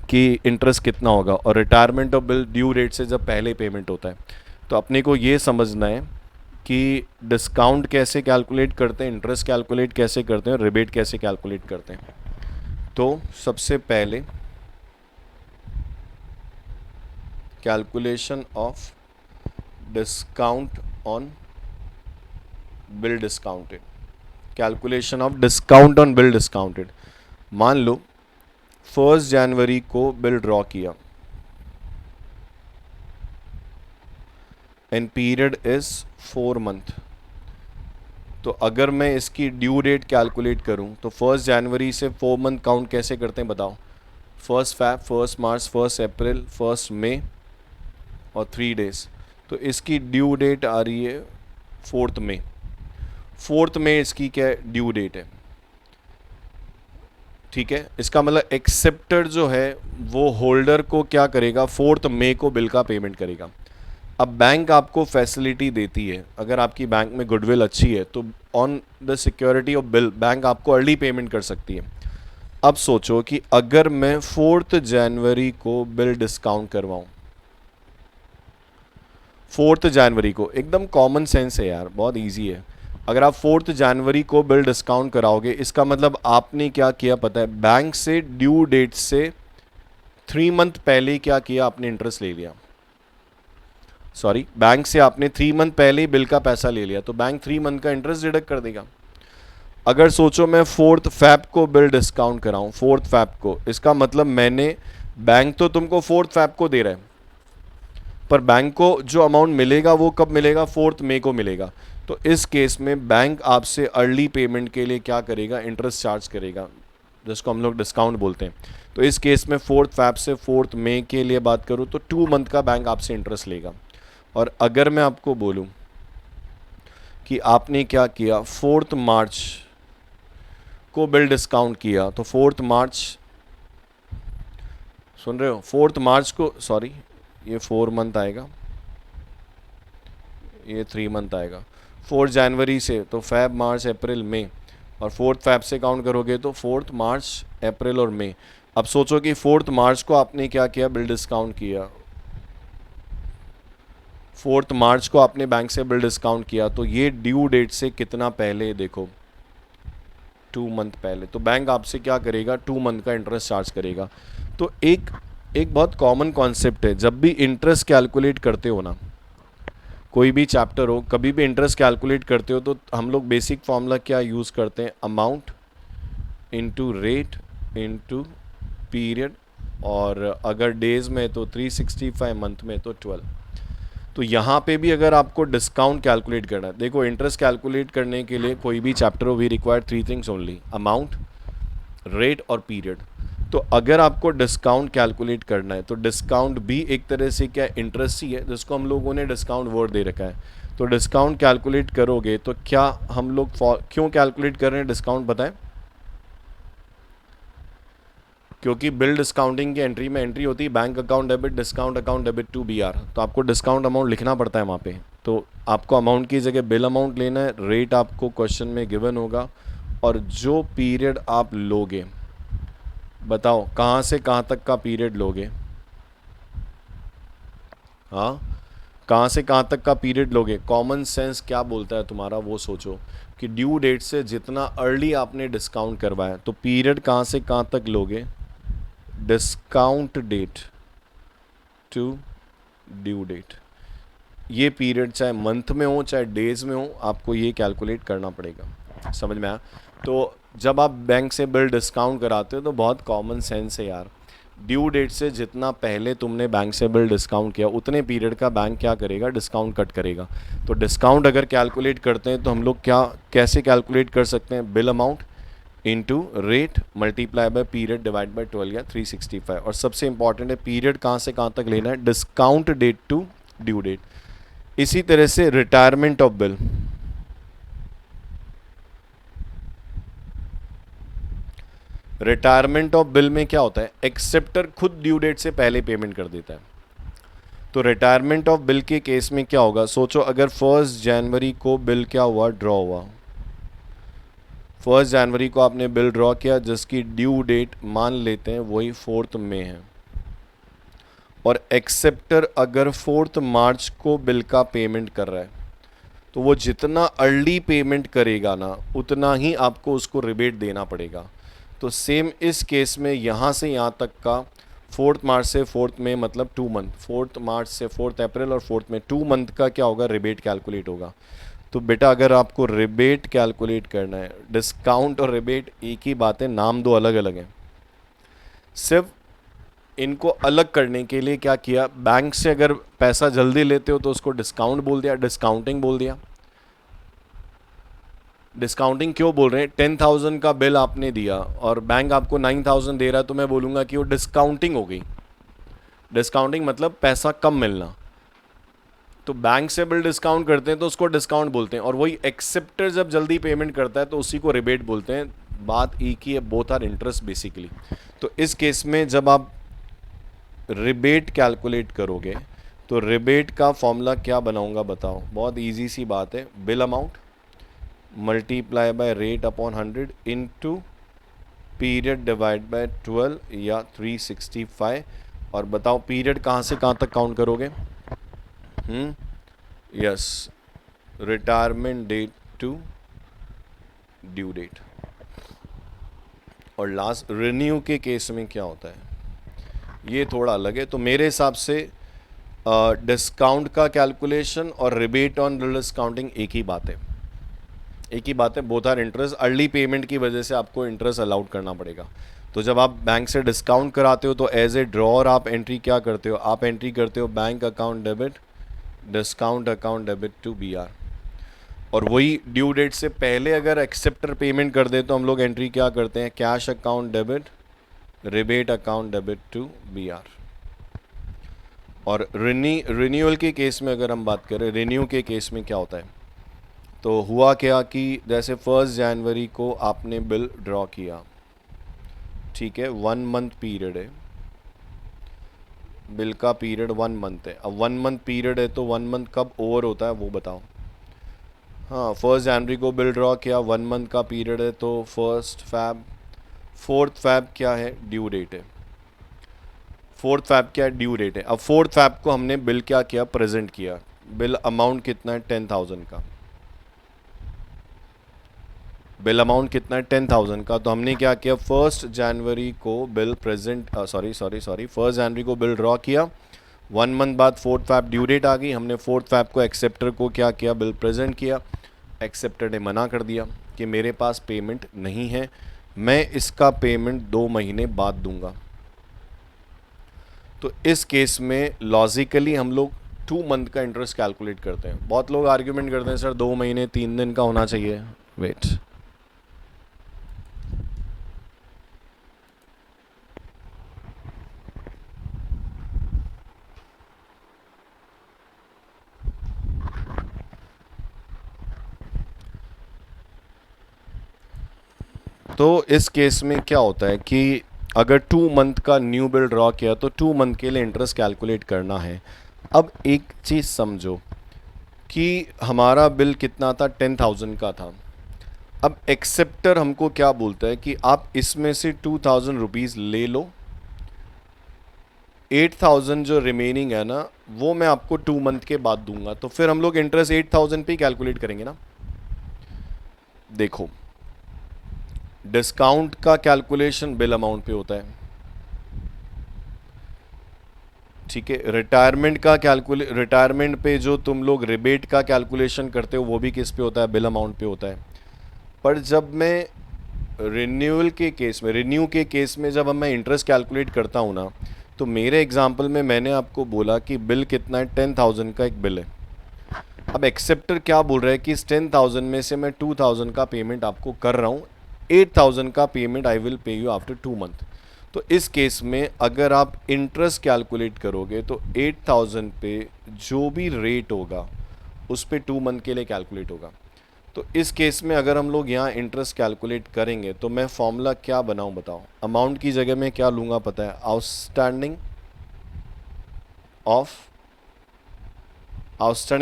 Speaker 1: कि इंटरेस्ट कितना होगा। और retirement of bill due date से जब पहले पेमेंट होता है, तो अपने को ये समझना है कि डिस्काउंट कैसे कैलकुलेट करते हैं, इंटरेस्ट कैलकुलेट कैसे करते हैं, रिबेट कैसे कैलकुलेट करते हैं। तो सबसे पहले calculation of discount on bill discounted, calculation of discount on bill discounted. मान लो 1 जनवरी को बिल ड्रॉ किया एंड पीरियड इज 4 मंथ। तो अगर मैं इसकी ड्यू डेट कैलकुलेट करूं तो 1 जनवरी से 4 मंथ काउंट कैसे करते हैं बताओ? 1 Feb, 1 मार्च, 1 अप्रैल, 1 मई और 3 डेज। तो इसकी ड्यू डेट आ रही है 4 मई। 4 मई इसकी क्या ड्यू डेट है, ठीक है। इसका मतलब एक्सेप्टर जो है वो होल्डर को क्या करेगा, 4 मई को बिल का पेमेंट करेगा। अब बैंक आपको फैसिलिटी देती है, अगर आपकी बैंक में गुडविल अच्छी है तो on the security of bill bank आपको अर्ली पेमेंट कर सकती है। अब सोचो कि अगर मैं 4 जनवरी को बिल डिस्काउंट करवाऊं, 4 जनवरी को, एकदम कॉमन सेंस है यार, बहुत इजी है। अगर आप 4 जनवरी को बिल डिस्काउंट कराओगे, इसका मतलब आपने क्या किया पता है, बैंक से ड्यू डेट से 3 मंथ पहले क्या किया, आपने इंटरेस्ट ले लिया। सॉरी, बैंक से आपने 3 मंथ पहले ही बिल का पैसा ले लिया, तो बैंक 3 मंथ का इंटरेस्ट डिडक्ट कर देगा। अगर सोचो मैं 4 फैब को बिल डिस्काउंट कराऊं, 4 फैब को, इसका मतलब मैंने, बैंक तो तुमको 4 फैब को दे रहा है, पर बैंक को जो अमाउंट मिलेगा वो कब मिलेगा, 4 मई को मिलेगा। तो इस केस में बैंक आपसे अर्ली पेमेंट के लिए क्या करेगा, इंटरेस्ट चार्ज करेगा, जिसको हम लोग डिस्काउंट बोलते हैं। तो इस केस में 4 फैब से 4 मई के लिए बात करूं तो 2 मंथ का बैंक आपसे इंटरेस्ट लेगा। और अगर मैं आपको बोलूं कि आपने क्या किया, 4 मार्च को बिल डिस्काउंट किया, तो 4 मार्च, सुन रहे हो, 4 मार्च को, सॉरी ये 4 मंथ आएगा, ये 3 मंथ आएगा। 4 जनवरी से तो फैब, मार्च, अप्रैल, मई, और 4 फैब से काउंट करोगे तो 4 मार्च, अप्रैल और मई। अब सोचो कि 4 मार्च को आपने क्या किया, बिल डिस्काउंट किया, 4 मार्च को आपने बैंक से बिल डिस्काउंट किया, तो ये ड्यू डेट से कितना पहले, देखो 2 मंथ पहले। तो बैंक आपसे क्या करेगा, 2 मंथ का इंटरेस्ट चार्ज करेगा। तो एक बहुत कॉमन कॉन्सेप्ट है, जब भी इंटरेस्ट कैलकुलेट करते हो ना, कोई भी चैप्टर हो, कभी भी इंटरेस्ट कैलकुलेट करते हो, तो हम लोग बेसिक फॉर्मूला क्या यूज़ करते हैं, amount into rate into period, और अगर डेज में तो 365, मंथ में तो 12। तो यहाँ पे भी अगर आपको डिस्काउंट कैलकुलेट करना है, देखो इंटरेस्ट कैलकुलेट करने के लिए कोई भी चैप्टर हो, we require 3 things only, amount, rate और पीरियड। तो अगर आपको डिस्काउंट कैलकुलेट करना है, तो डिस्काउंट भी एक तरह से क्या, इंटरेस्ट ही है, जिसको हम लोगों ने डिस्काउंट वर्ड दे रखा है। तो डिस्काउंट कैलकुलेट करोगे तो क्या हम लोग क्यों कैलकुलेट कर रहे हैं डिस्काउंट, बताएं? क्योंकि बिल डिस्काउंटिंग की एंट्री में एंट्री होती है bank account debit, discount account debit to BR, तो आपको डिस्काउंट अमाउंट लिखना पड़ता है वहाँ पे। तो आपको अमाउंट की जगह बिल अमाउंट लेना है, रेट आपको क्वेश्चन में गिवन होगा, और जो पीरियड आप लोगे, बताओ कहाँ से कहाँ तक का पीरियड लोगे, हाँ कहाँ से कहाँ तक का पीरियड लोगे। कॉमन सेंस क्या बोलता है तुम्हारा, वो सोचो कि ड्यू डेट से जितना अर्ली आपने डिस्काउंट करवाया, तो पीरियड कहाँ से कहाँ तक लोगे, discount date to due date. ये पीरियड चाहे मंथ में हो चाहे डेज में हो, आपको ये कैलकुलेट करना पड़ेगा। समझ में आया? तो जब आप बैंक से बिल डिस्काउंट कराते हो तो बहुत कॉमन सेंस है यार, ड्यू डेट से जितना पहले तुमने बैंक से बिल डिस्काउंट किया, उतने पीरियड का बैंक क्या करेगा, डिस्काउंट कट करेगा। तो डिस्काउंट अगर कैलकुलेट करते हैं तो हम लोग क्या कैसे कैलकुलेट कर सकते हैं, bill amount into rate multiply by period divide by 12 या 365। और सबसे इंपॉर्टेंट है पीरियड कहाँ से कहाँ तक लेना है, discount date to due date. इसी तरह से retirement of bill, retirement of bill में क्या होता है, एक्सेप्टर खुद ड्यू डेट से पहले पेमेंट कर देता है। तो रिटायरमेंट ऑफ बिल के केस में क्या होगा, सोचो अगर 1 जनवरी को बिल क्या हुआ, ड्रॉ हुआ। 1 जनवरी को आपने बिल ड्रॉ किया जिसकी ड्यू डेट मान लेते हैं वही 4 मई है, और एक्सेप्टर अगर 4 मार्च को बिल का पेमेंट कर रहा है तो वो जितना अर्ली पेमेंट करेगा ना उतना ही आपको उसको रिबेट देना पड़ेगा। तो सेम इस केस में यहाँ से यहाँ तक का 4 मार्च से 4 मई मतलब 2 मंथ, 4 मार्च से 4 अप्रैल और 4 मई 2 मंथ का क्या होगा, रिबेट कैलकुलेट होगा। तो बेटा अगर आपको रिबेट कैलकुलेट करना है, डिस्काउंट और रिबेट एक ही बात है, नाम दो अलग अलग हैं। सिर्फ इनको अलग करने के लिए क्या किया, बैंक से अगर पैसा जल्दी लेते हो तो उसको डिस्काउंट बोल दिया, डिस्काउंटिंग बोल दिया। डिस्काउंटिंग क्यों बोल रहे हैं, 10,000 का बिल आपने दिया और बैंक आपको 9,000 दे रहा है तो मैं बोलूँगा कि वो डिस्काउंटिंग हो गई। डिस्काउंटिंग मतलब पैसा कम मिलना। तो बैंक से बिल डिस्काउंट करते हैं तो उसको डिस्काउंट बोलते हैं, और वही एक्सेप्टर जब जल्दी पेमेंट करता है तो उसी को रिबेट बोलते हैं। बात एक ही है, बोथ आर इंटरेस्ट बेसिकली। तो इस केस में जब आप रिबेट कैलकुलेट करोगे तो रिबेट का फॉर्मूला क्या बनाऊंगा बताओ, बहुत इजी सी बात है, bill amount multiply by rate upon 100 into period divide by 12 या 365। और बताओ पीरियड कहाँ से कहाँ तक काउंट करोगे, yes, retirement date to due date. और लास्ट रिन्यू के केस में क्या होता है, ये थोड़ा अलग है। तो मेरे हिसाब से डिस्काउंट का कैलकुलेशन और रिबेट ऑन डिस्काउंटिंग एक ही बात है, एक ही बात है, both are interest. Early payment की वजह से आपको इंटरेस्ट अलाउड करना पड़ेगा। तो जब आप बैंक से डिस्काउंट कराते हो तो एज ए ड्रॉर आप एंट्री क्या करते हो, आप एंट्री करते हो bank account debit discount account debit to BR। और वही ड्यू डेट से पहले अगर एक्सेप्टर पेमेंट कर दे तो हम लोग एंट्री क्या करते हैं, cash account debit rebate account debit to BR। और रिन्यूअल के केस में अगर हम बात करें, रिन्यू के केस में क्या होता है, तो हुआ क्या कि जैसे 1 जनवरी को आपने बिल ड्रॉ किया, ठीक है, 1 मंथ पीरियड है, बिल का पीरियड 1 मंथ है। अब 1 मंथ पीरियड है तो 1 मंथ कब ओवर होता है वो बताओ। हाँ, 1 जनवरी को बिल ड्रॉ किया, 1 मंथ का पीरियड है तो 1 फैब, 4 फैब क्या है, ड्यू डेट है। 4 फैब क्या है, ड्यू डेट है। अब 4 फैब को हमने बिल क्या किया, प्रेजेंट किया। बिल अमाउंट कितना है, 10,000 का। बिल अमाउंट कितना है, 10,000 का। तो हमने क्या किया, 1 जनवरी को बिल प्रेजेंट, सॉरी 1 जनवरी को बिल ड्रॉ किया, 1 मंथ बाद 4 फैब ड्यू डेट आ गई, हमने 4 फैब को एक्सेप्टर को क्या किया, बिल प्रेजेंट किया। एक्सेप्टर ने मना कर दिया कि मेरे पास पेमेंट नहीं है, मैं इसका पेमेंट 2 महीने बाद दूंगा। तो इस केस में लॉजिकली हम लोग 2 मंथ का इंटरेस्ट कैलकुलेट करते हैं। बहुत लोग आर्ग्यूमेंट करते हैं सर 2 महीने 3 दिन का होना चाहिए। वेट, तो इस केस में क्या होता है कि अगर 2 मंथ का न्यू बिल ड्रॉ किया तो 2 मंथ के लिए इंटरेस्ट कैलकुलेट करना है। अब एक चीज़ समझो कि हमारा बिल कितना था, 10,000 का था। अब एक्सेप्टर हमको क्या बोलता है कि आप इसमें से 2,000 रुपीज़ ले लो, 8,000 जो रिमेनिंग है ना वो मैं आपको 2 मंथ के बाद दूंगा। तो फिर हम लोग इंटरेस्ट 8,000 पे कैलकुलेट करेंगे ना। देखो, डिस्काउंट का कैलकुलेशन बिल अमाउंट पे होता है, ठीक है। रिटायरमेंट पे जो तुम लोग रिबेट का कैलकुलेशन करते हो वो भी किस पे होता है, बिल अमाउंट पे होता है। पर जब मैं रिन्यू के केस में जब मैं इंटरेस्ट कैलकुलेट करता हूँ ना, तो मेरे एग्जांपल में मैंने आपको बोला कि बिल कितना है, 10,000 का एक बिल है। अब एक्सेप्टर क्या बोल रहा है कि इस 10,000 में से मैं 2,000 का पेमेंट आपको कर रहा हूँ, 8,000 का payment I will pay you after 2 month. तो इस केस में अगर आप इंटरेस्ट कैलकुलेट करोगे तो 8,000 पे जो भी रेट होगा उस पे 2 मंथ के लिए कैलकुलेट होगा। तो इस केस में अगर हम लोग यहाँ इंटरेस्ट कैलकुलेट करेंगे तो मैं फॉर्मूला क्या बनाऊँ बताओ। अमाउंट की जगह में क्या लूँगा पता है, outstanding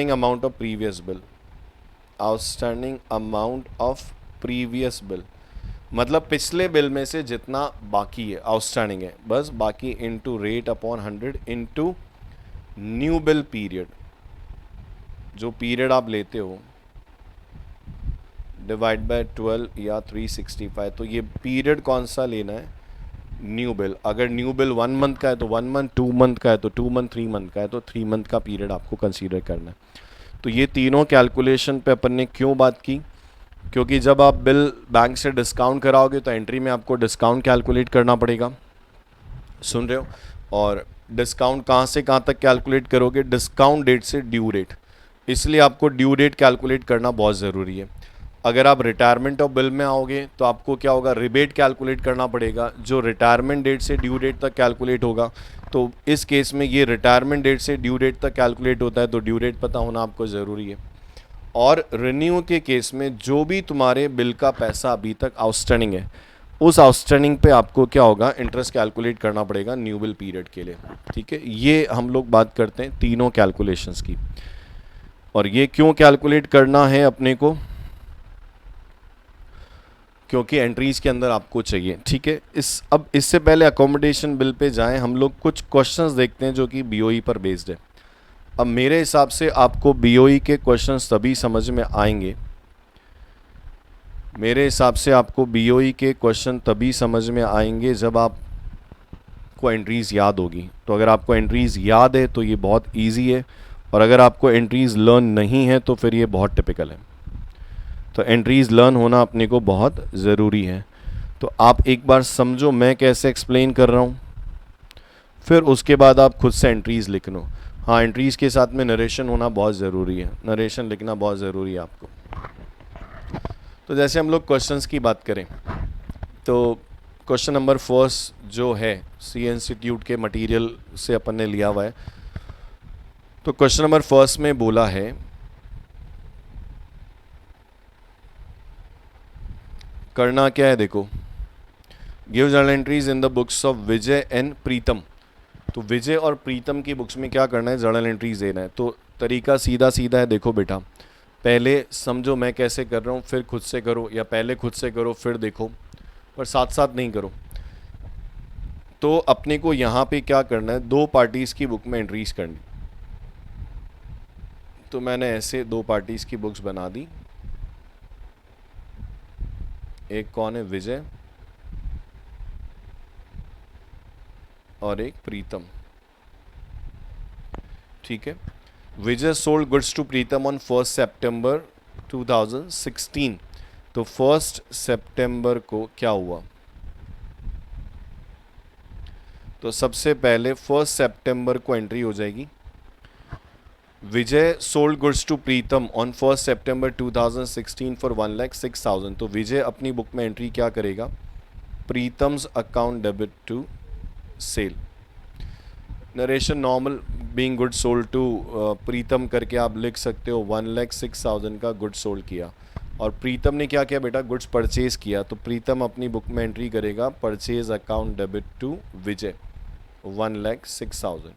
Speaker 1: amount of previous bill, outstanding amount of previous bill, मतलब पिछले बिल में से जितना बाकी है आउटस्टैंडिंग है बस बाकी, into rate upon 100 into new bill period, जो पीरियड आप लेते हो, डिवाइड बाय 12 या 365। तो ये पीरियड कौन सा लेना है, न्यू बिल। अगर न्यू बिल 1 मंथ का है तो 1 मंथ, 2 मंथ का है तो 2 मंथ, 3 मंथ का है तो 3 मंथ का पीरियड आपको कंसीडर करना है। तो ये तीनों कैलकुलेशन पे अपन ने क्यों बात की, क्योंकि जब आप बिल बैंक से डिस्काउंट कराओगे तो एंट्री में आपको डिस्काउंट कैलकुलेट करना पड़ेगा, सुन रहे हो। और डिस्काउंट कहाँ से कहाँ तक कैलकुलेट करोगे, डिस्काउंट डेट से ड्यू डेट, इसलिए आपको ड्यू डेट कैलकुलेट करना बहुत ज़रूरी है। अगर आप रिटायरमेंट ऑफ बिल में आओगे तो आपको क्या होगा, रिबेट कैलकुलेट करना पड़ेगा जो रिटायरमेंट डेट से ड्यू डेट तक कैलकुलेट होगा। तो इस केस में ये रिटायरमेंट डेट से ड्यू डेट तक कैलकुलेट होता है, तो ड्यू डेट पता होना आपको ज़रूरी है। और रिन्यू के केस में जो भी तुम्हारे बिल का पैसा अभी तक आउटस्टैंडिंग है, उस आउटस्टैंडिंग पे आपको क्या होगा, इंटरेस्ट कैलकुलेट करना पड़ेगा न्यू बिल पीरियड के लिए। ठीक है, ये हम लोग बात करते हैं तीनों कैलकुलेशंस की। और ये क्यों कैलकुलेट करना है अपने को, क्योंकि एंट्रीज के अंदर आपको चाहिए। ठीक है, अब इससे पहले अकोमोडेशन बिल पे जाएं, हम लोग कुछ क्वेश्चंस देखते हैं जो कि बीओई पर बेस्ड है। अब मेरे हिसाब से आपको बीओई के क्वेश्चंस तभी समझ में आएंगे, मेरे हिसाब से आपको बीओई के क्वेश्चन तभी समझ में आएंगे जब आपको एंट्रीज़ याद होगी। तो अगर आपको एंट्रीज़ याद है तो ये बहुत इजी है, और अगर आपको एंट्रीज़ लर्न नहीं है तो फिर ये बहुत टिपिकल है। तो एंट्रीज़ लर्न होना अपने को बहुत ज़रूरी है। तो आप एक बार समझो मैं कैसे एक्सप्लेन कर रहा हूँ, फिर उसके बाद आप खुद से एंट्रीज़ लिख लो। हाँ, एंट्रीज़ के साथ में नरेशन होना बहुत ज़रूरी है, नरेशन लिखना बहुत ज़रूरी है आपको। तो जैसे हम लोग क्वेश्चंस की बात करें तो क्वेश्चन नंबर फर्स्ट जो है सी इंस्टीट्यूट के मटेरियल से अपन ने लिया हुआ है। तो क्वेश्चन नंबर फर्स्ट में बोला है, करना क्या है देखो, give journal entries in the books of Vijay and Pritam. तो विजय और प्रीतम की बुक्स में क्या करना है, जर्नल एंट्रीज देना है। तो तरीका सीधा सीधा है, देखो बेटा पहले समझो मैं कैसे कर रहा हूँ, फिर खुद से करो, या पहले खुद से करो फिर देखो, पर साथ साथ नहीं करो। तो अपने को यहाँ पे क्या करना है, दो पार्टीज़ की बुक में एंट्रीज करनी। तो मैंने ऐसे दो पार्टीज़ की बुक्स बना दी, एक कौन है, विजय, और एक प्रीतम। ठीक है, Vijay sold goods to Pritam on 1 सितंबर 2016। तो 1 सितंबर को क्या हुआ, तो सबसे पहले 1 सितंबर को एंट्री हो जाएगी, Vijay sold goods to Pritam on 1 सितंबर 2016 फॉर 1,06,000। तो विजय अपनी बुक में एंट्री क्या करेगा, Pritam's account debit to sale. Narration normal, being good sold to Pritam करके आप लिख सकते हो 1,06,000 का गुड सोल्ड किया, और प्रीतम ने क्या किया बेटा, गुड्स परचेज किया। तो प्रीतम अपनी बुक में एंट्री करेगा purchase account debit to Vijay 1,06,000।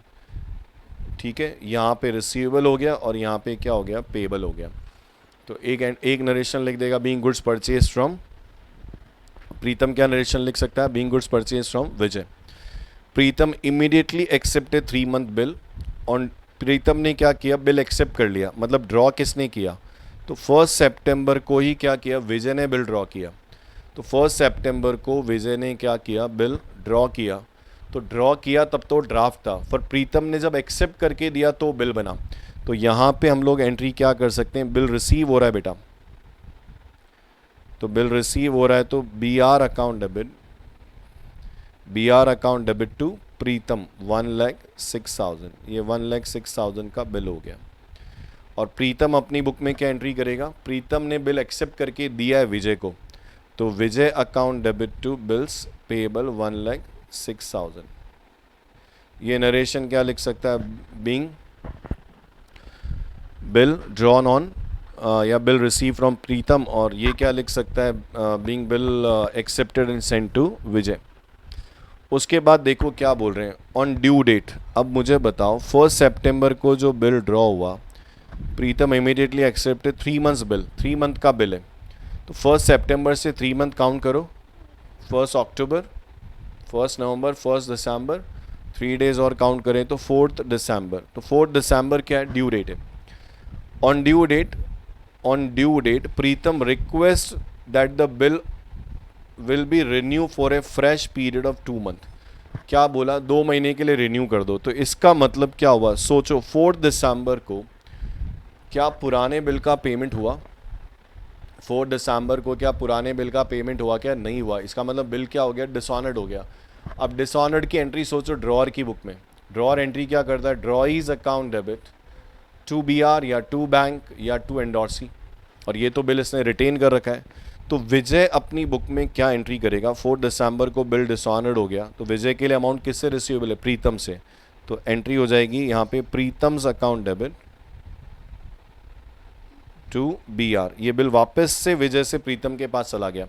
Speaker 1: ठीक है, यहाँ पे रिसीवेबल हो गया और यहाँ पे क्या हो गया, पेबल हो गया। तो एक नरेशन लिख देगा, बीइंग गुड्स परचेज फ्रॉम प्रीतम, क्या नरेशन लिख सकता है, being goods purchase from Vijay. Pritam immediately accepted 3 month bill, और प्रीतम ने क्या किया, बिल एक्सेप्ट कर लिया, मतलब ड्रॉ किसने किया, तो 1 सितंबर को ही क्या किया, विजय ने बिल ड्रॉ किया। तो 1 सितंबर को विजय ने क्या किया, बिल ड्रॉ किया। तो ड्रॉ किया तब तो ड्राफ्ट था, पर प्रीतम ने जब एक्सेप्ट करके दिया तो बिल बना। तो यहाँ पे हम लोग एंट्री क्या कर सकते हैं, बिल रिसीव हो रहा है बेटा, तो बिल रिसीव हो रहा है तो B R account debit to Pritam 1,06,000। ये 1,06,000 का बिल हो गया। और प्रीतम अपनी बुक में क्या एंट्री करेगा, प्रीतम ने बिल एक्सेप्ट करके दिया है विजय को, तो Vijay account debit to bills payable 1,06,000। ये नरेशन क्या लिख सकता है, बीइंग बिल ड्रॉन ऑन या बिल रिसीव फ्रॉम प्रीतम, और ये क्या लिख सकता है, being bill accepted and sent to Vijay. उसके बाद देखो क्या बोल रहे हैं, ऑन ड्यू डेट। अब मुझे बताओ 1 सितंबर को जो बिल ड्रॉ हुआ, Pritam immediately accepted 3 months bill, 3 month का बिल है, तो 1 सितंबर से 3 मंथ काउंट करो, 1 अक्टूबर, 1 नवंबर, 1 दिसंबर, 3 डेज और काउंट करें तो 4 दिसंबर। तो 4 दिसंबर क्या है, ड्यू डेट है। On due date Pritam request that the bill will be renew for a fresh period of 2 month. क्या बोला, 2 महीने के लिए रिन्यू कर दो। तो इसका मतलब क्या हुआ, सोचो 4 दिसंबर को क्या पुराने बिल का पेमेंट हुआ, 4 दिसंबर को क्या पुराने बिल का पेमेंट हुआ, क्या नहीं हुआ। इसका मतलब बिल क्या हो गया, डिसऑनर्ड हो गया। अब डिसऑनर्ड की एंट्री सोचो ड्रॉअर की बुक में, ड्रॉअर एंट्री क्या करता है, drawee's account debit to B R या टू बैंक या टू एंडोर्सी, और ये तो बिल इसने रिटेन कर रखा है। तो विजय अपनी बुक में क्या एंट्री करेगा, 4 दिसंबर को बिल डिसऑनर्ड हो गया, तो विजय के लिए अमाउंट किससे रिसीवेबल है, प्रीतम से। तो एंट्री हो जाएगी यहाँ पे Pritam's account debit to B R. ये बिल वापस से विजय से प्रीतम के पास चला गया,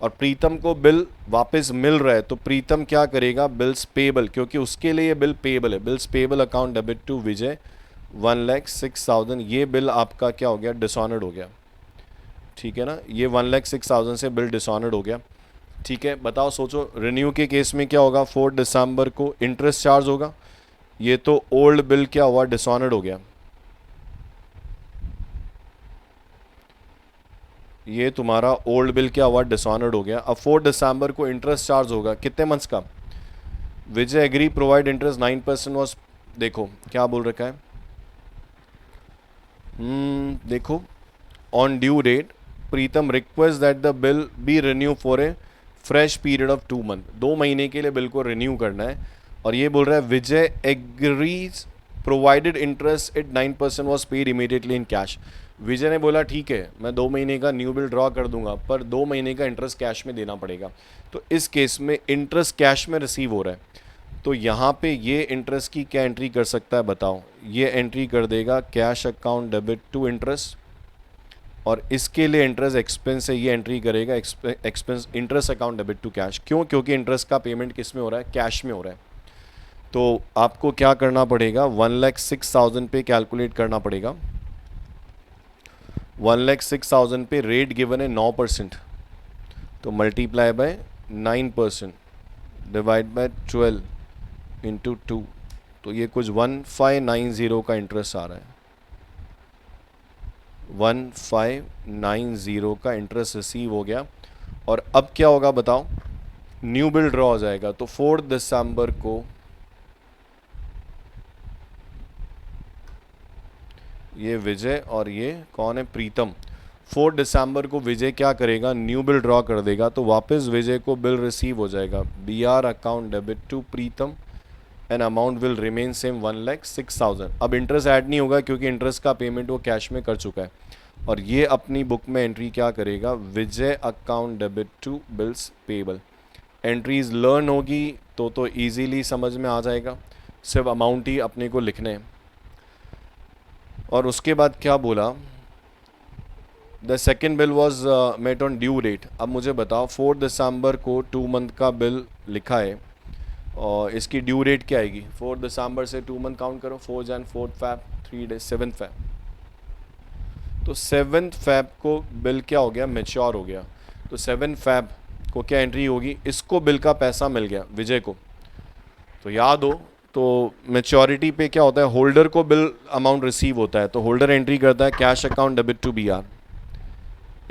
Speaker 1: और प्रीतम को बिल वापस मिल रहा है, तो प्रीतम क्या करेगा, बिल्स पेबल, क्योंकि उसके लिए ये बिल पेबल है, bills payable account debit to Vijay 1,06,000। ये बिल आपका क्या हो गया, डिसऑनर्ड हो गया, ठीक है ना। ये 1,06,000 से बिल डिसऑनर्ड हो गया, ठीक है। बताओ सोचो रिन्यू के केस में क्या होगा, 4 दिसंबर को इंटरेस्ट चार्ज होगा, ये तो ओल्ड बिल क्या हुआ, डिसऑनर्ड हो गया, ये तुम्हारा ओल्ड बिल क्या हुआ, डिसऑनर्ड हो गया। अब 4 दिसंबर को इंटरेस्ट चार्ज होगा, कितने मंथ्स का, Vijay agree provide interest 9% was, देखो क्या बोल रखा है, देखो on due date Pritam request that the bill be renew for a fresh period of 2 month, 2 महीने के लिए बिल को रिन्यू करना है। और ये बोल रहा है Vijay agrees provided interest at 9% was paid immediately in cash. Vijay ने बोला ठीक है मैं 2 महीने का न्यू बिल ड्रॉ कर दूंगा, पर 2 महीने का इंटरेस्ट कैश में देना पड़ेगा। तो इस केस में इंटरेस्ट कैश में रिसीव हो रहा है, तो यहाँ पे ये इंटरेस्ट की क्या एंट्री कर सकता है बताओ, ये एंट्री कर देगा cash account debit to interest, और इसके लिए इंटरेस्ट एक्सपेंस है, ये एंट्री करेगा expense interest account debit to cash. क्यों, क्योंकि इंटरेस्ट का पेमेंट किस में हो रहा है, कैश में हो रहा है। तो आपको क्या करना पड़ेगा, 1,06,000 पे कैलकुलेट करना पड़ेगा। 1,06,000 पे रेट गिवन है 9%, तो multiply by 9% divide by 12 into 2, तो ये कुछ 1590 का इंटरेस्ट आ रहा है, 1590 का इंटरेस्ट रिसीव हो गया। और अब क्या होगा बताओ, न्यू बिल ड्रॉ हो जाएगा। तो 4 दिसंबर को ये विजय और ये कौन है, प्रीतम, 4 दिसंबर को विजय क्या करेगा, न्यू बिल ड्रॉ कर देगा, तो वापस विजय को बिल रिसीव हो जाएगा, B R account debit to Pritam and amount will remain same 1,06,000। अब इंटरेस्ट ऐड नहीं होगा क्योंकि इंटरेस्ट का पेमेंट वो कैश में कर चुका है। और ये अपनी बुक में एंट्री क्या करेगा, Vijay account debit to bills payable. Entries learn होगी तो ईजीली समझ में आ जाएगा, सिर्फ अमाउंट ही अपने को लिखने हैं। और उसके बाद क्या बोला, the second bill was met on due date. अब मुझे बताओ 4 दिसंबर को 2 मंथ का बिल लिखा है, और इसकी ड्यू डेट क्या आएगी, 4 दिसंबर से 2 मंथ काउंट करो, 4 जन 4 फैब 3 डेज 7 फैब, तो 7 फैब को बिल क्या हो गया, मैच्योर हो गया। तो 7 फैब को क्या एंट्री होगी, इसको बिल का पैसा मिल गया विजय को। तो याद हो तो मैच्योरिटी पे क्या होता है, होल्डर को बिल अमाउंट रिसीव होता है, तो होल्डर एंट्री करता है cash account debit to B R.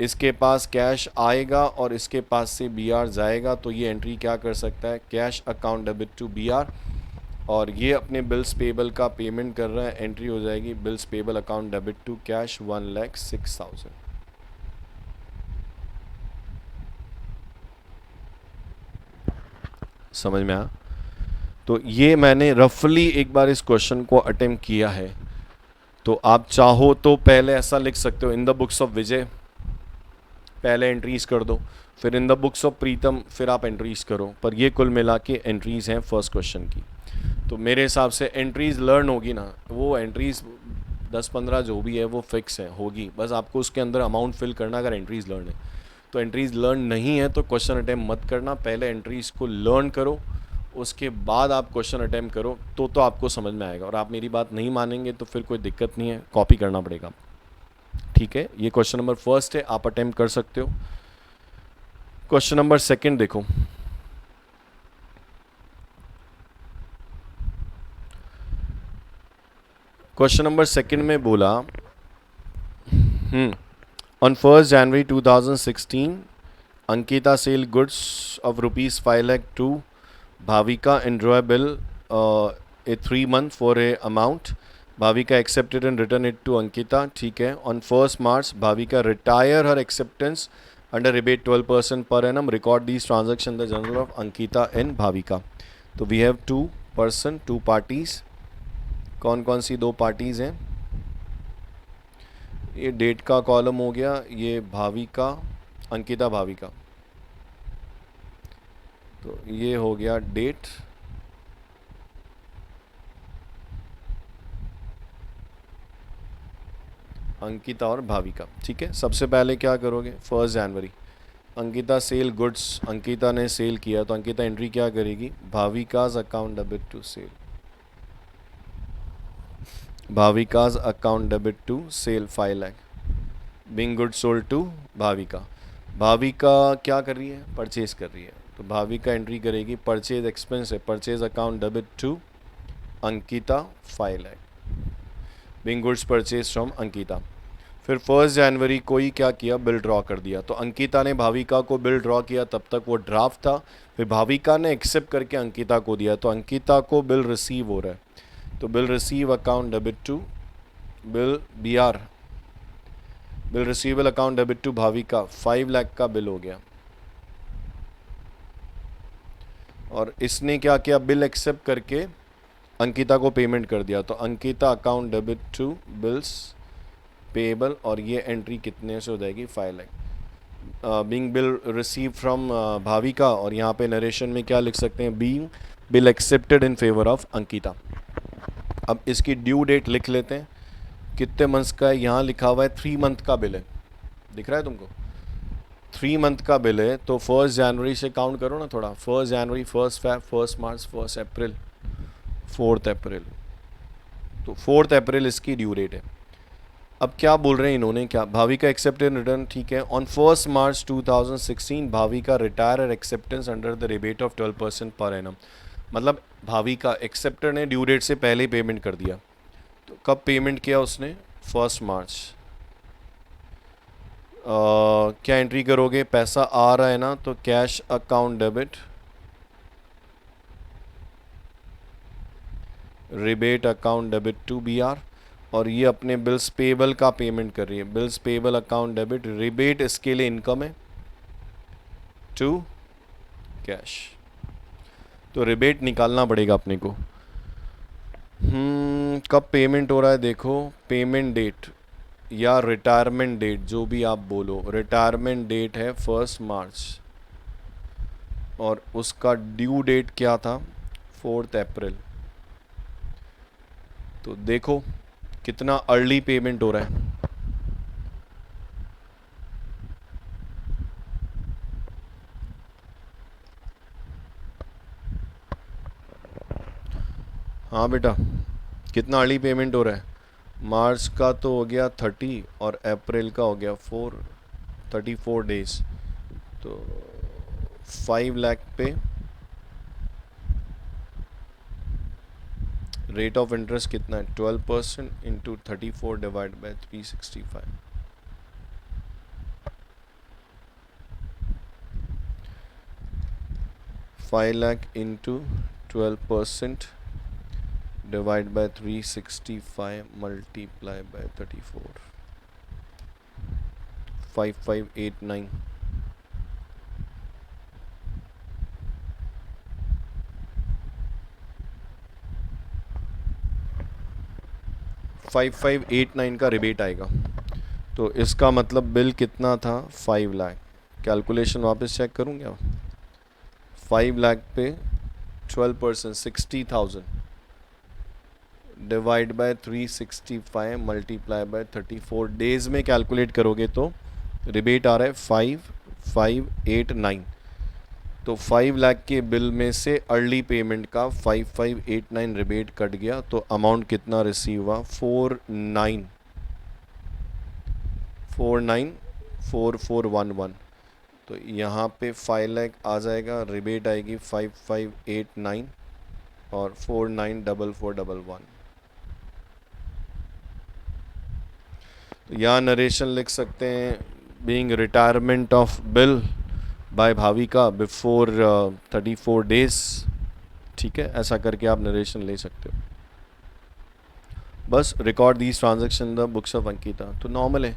Speaker 1: इसके पास कैश आएगा और इसके पास से बी आर जाएगा, तो ये एंट्री क्या कर सकता है, cash account debit to B R, और ये अपने बिल्स पेबल का पेमेंट कर रहा है, एंट्री हो जाएगी bills payable account debit to cash 1,06,000। समझ में आया। तो ये मैंने रफली एक बार इस क्वेश्चन को अटेम्प्ट किया है, तो आप चाहो तो पहले ऐसा लिख सकते हो, इन द बुक्स ऑफ विजय पहले एंट्रीज कर दो, फिर इन द बुक्स ऑफ प्रीतम फिर आप एंट्रीज करो, पर ये कुल मिला के एंट्रीज हैं फर्स्ट क्वेश्चन की। तो मेरे हिसाब से एंट्रीज लर्न होगी ना, वो एंट्रीज 10-15 जो भी है वो फिक्स है, होगी, बस आपको उसके अंदर अमाउंट फिल करना अगर एंट्रीज़ लर्न है। तो एंट्रीज़ लर्न नहीं है तो क्वेश्चन अटैम्प्ट मत करना, पहले एंट्रीज़ को लर्न करो, उसके बाद आप क्वेश्चन अटैम्प्ट करो, तो आपको समझ में आएगा। और आप मेरी बात नहीं मानेंगे तो फिर कोई दिक्कत नहीं है, कॉपी करना पड़ेगा, ठीक है। ये क्वेश्चन नंबर फर्स्ट है, आप अटैम्प्ट कर सकते हो। क्वेश्चन नंबर सेकंड देखो, क्वेश्चन नंबर सेकंड में बोला on 1st January 2016 Ankita sell goods of rupees 5 lakh to Bhavika and draw a bill a 3 month for a amount. Bhavika accepted and return it to Ankita. ठीक है. On 1st March Bhavika retire her acceptance under rebate 12% per annum. Record these transactions in the journal of Ankita and Bhavika. तो we have two parties. कौन कौन सी दो parties हैं? ये date का column हो गया, ये भाविका, अंकिता भाविका, तो ये हो गया डेट, अंकिता और भाविका, ठीक है। सबसे पहले क्या करोगे, 1st जनवरी अंकिता सेल गुड्स, अंकिता ने सेल किया तो अंकिता एंट्री क्या करेगी, Bhavika's account debit to sale, Bhavika's account debit to sale 5 lakh, being good sold to Bhavika. Bhavika क्या कर रही है, परचेज कर रही है, तो भाविका एंट्री करेगी परचेज एक्सपेंस है, purchase account debit to Ankita 5 lakh, being goods purchase from Ankita. फिर 1st जनवरी को ही क्या किया, बिल ड्रॉ कर दिया, तो अंकिता ने भाविका को बिल ड्रॉ किया, तब तक वो ड्राफ्ट था, फिर भाविका ने एक्सेप्ट करके अंकिता को दिया, तो अंकिता को बिल रिसीव हो रहा है, तो bill receive account debit to bill BR, bill receivable account debit to Bhavika, 5 lakh का बिल हो गया। और इसने क्या किया, बिल एक्सेप्ट करके अंकिता को पेमेंट कर दिया, तो Ankita account debit to bills payable, और ये एंट्री कितने से हो जाएगी, 5 lakh, being bill receive from Bhavika, और यहाँ पे नरेशन में क्या लिख सकते हैं, being bill accepted in favour of Ankita. अब इसकी ड्यू डेट लिख लेते हैं, कितने मंथ्स का है, यहाँ लिखा हुआ है 3 मंथ का बिल है, दिख रहा है तुमको, 3 मंथ का बिल है, तो 1st जनवरी से काउंट करो ना थोड़ा, 1st जनवरी, 1st Feb, 1st मार्च, 1st अप्रैल, 4th अप्रैल, तो 4th अप्रैल इसकी ड्यू डेट है। अब क्या बोल रहे हैं इन्होंने, क्या, भाविका एक्सेप्टेड रिटर्न, ठीक है। On 1st March 2016 Bhavika retire acceptance under the rebate of 12% per annum, मतलब भाविका एक्सेप्टर ने ड्यू डेट से पहले पेमेंट कर दिया, तो कब पेमेंट किया उसने, 1st मार्च। क्या एंट्री करोगे, पैसा आ रहा है ना, तो cash account debit rebate account debit to BR, और ये अपने बिल्स पेबल का पेमेंट कर रही है, bills payable account debit, rebate इसके लिए इनकम है टू कैश, तो रिबेट निकालना पड़ेगा अपने को। कब पेमेंट हो रहा है, देखो पेमेंट डेट या रिटायरमेंट डेट, जो भी आप बोलो, रिटायरमेंट डेट है 1st मार्च, और उसका ड्यू डेट क्या था, 4th अप्रैल। तो देखो कितना अर्ली पेमेंट हो रहा है, हाँ बेटा, कितना अर्ली पेमेंट हो रहा है, मार्च का तो हो गया 30 और अप्रैल का हो गया 34 डेज, तो 5 लाख पे रेट ऑफ इंटरेस्ट कितना है, 12% into 34 divide by 365, 5 lakh into 12% divide by 365 multiply by 34, 5589, $5589 का रिबेट आएगा, तो इसका मतलब बिल कितना था, 5 लाख। कैलकुलेशन वापस चेक करूँ क्या, 5 लाख पे 12% 60,000 divide by 365 multiply by 34 days में कैलकुलेट करोगे तो रिबेट आ रहा है 5589। तो 5 लाख के बिल में से अर्ली पेमेंट का 5589 रिबेट कट गया, तो अमाउंट कितना रिसीव हुआ 494411। तो यहाँ पे 5 लाख आ जाएगा, रिबेट आएगी 5589 और 494411। तो यहाँ नरेशन लिख सकते हैं being retirement of bill bye Bhavika before 34 days. ठीक है, ऐसा करके आप नरेशन ले सकते हो। बस record these transaction the books of Ankita. तो नॉर्मल है,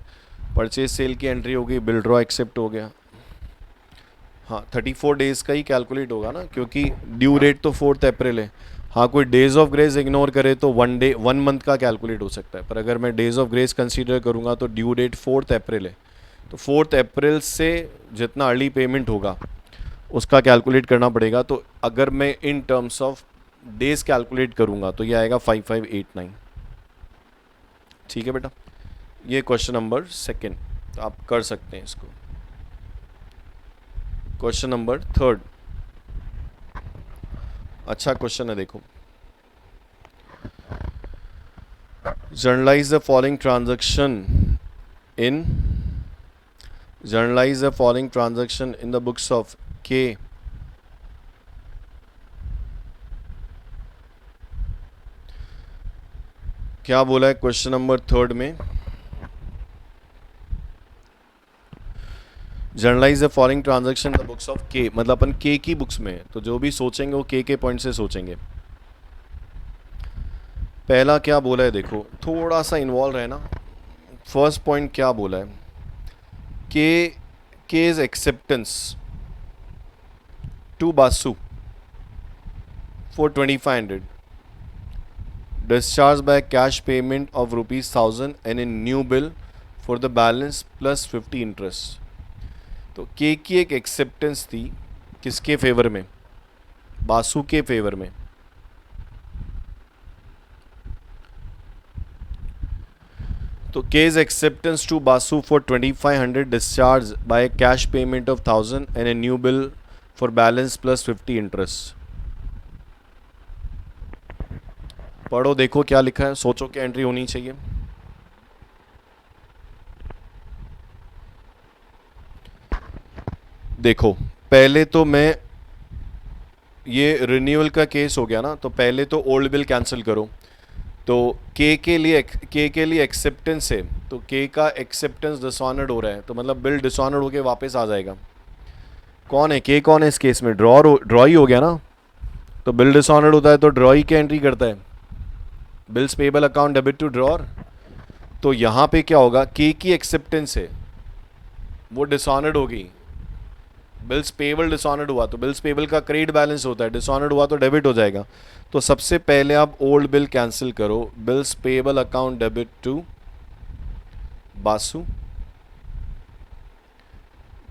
Speaker 1: परचेज सेल की एंट्री हो गई, बिल ड्रॉ एक्सेप्ट हो गया। हाँ 34 डेज़ का ही कैलकुलेट होगा ना, क्योंकि ड्यू डेट तो 4 अप्रैल है। हाँ कोई डेज ऑफ ग्रेस इग्नोर करे तो 1 मंथ का कैलकुलेट हो सकता है, पर अगर मैं डेज ऑफ ग्रेस कंसीडर करूँगा तो ड्यू डेट 4 अप्रैल है। तो 4 अप्रैल से जितना अर्ली पेमेंट होगा उसका कैलकुलेट करना पड़ेगा। तो अगर मैं in terms of days calculate करूँगा तो ये आएगा 5589। ठीक है बेटा, ये क्वेश्चन नंबर 2, तो आप कर सकते हैं इसको। क्वेश्चन नंबर 3, अच्छा क्वेश्चन है, देखो। Generalized the following transaction in the books of के। क्या बोला है क्वेश्चन नंबर 3 में? Generalized the following transaction in the books of के, मतलब अपन के की बुक्स में है, तो जो भी सोचेंगे वो के पॉइंट से सोचेंगे। पहला क्या बोला है, देखो थोड़ा सा इन्वॉल्व है ना। फर्स्ट पॉइंट क्या बोला है, K's acceptance to Basu for 2500 discharged by cash payment of ₹1000 and a new bill for the balance plus 50 interest। तो के की एक एक्सेप्टेंस थी, किसके फेवर में? बासु के फेवर में। तो K's acceptance to Basu for 2500 discharge by cash payment of 1000 and a new bill for balance plus 50 interest. पढ़ो, देखो क्या लिखा है, सोचो क्या एंट्री होनी चाहिए। देखो पहले तो मैं, ये रिन्यूअल का केस हो गया ना, तो पहले तो ओल्ड बिल कैंसिल करो। तो के लिए एक्सेप्टेंस है, तो के का एक्सेप्टेंस डिसऑनर्ड हो रहा है, तो मतलब बिल डिसऑनर्ड होके वापस आ जाएगा। कौन है के, कौन है इस केस में? ड्रॉ ही हो गया ना। तो बिल डिसऑनर्ड होता है तो ड्रॉ ही क्या एंट्री करता है, bills payable account debit to drawer. तो यहाँ पे क्या होगा, के की एक्सेप्टेंस है वो डिसऑनर्ड हो गई, बिल्स पेबल डिसऑनर्ड हुआ, तो बिल्स पेबल का क्रेडिट बैलेंस होता है, डिसऑनर्ड हुआ तो डेबिट हो जाएगा। तो सबसे पहले आप ओल्ड बिल कैंसिल करो, bills payable account debit to Basu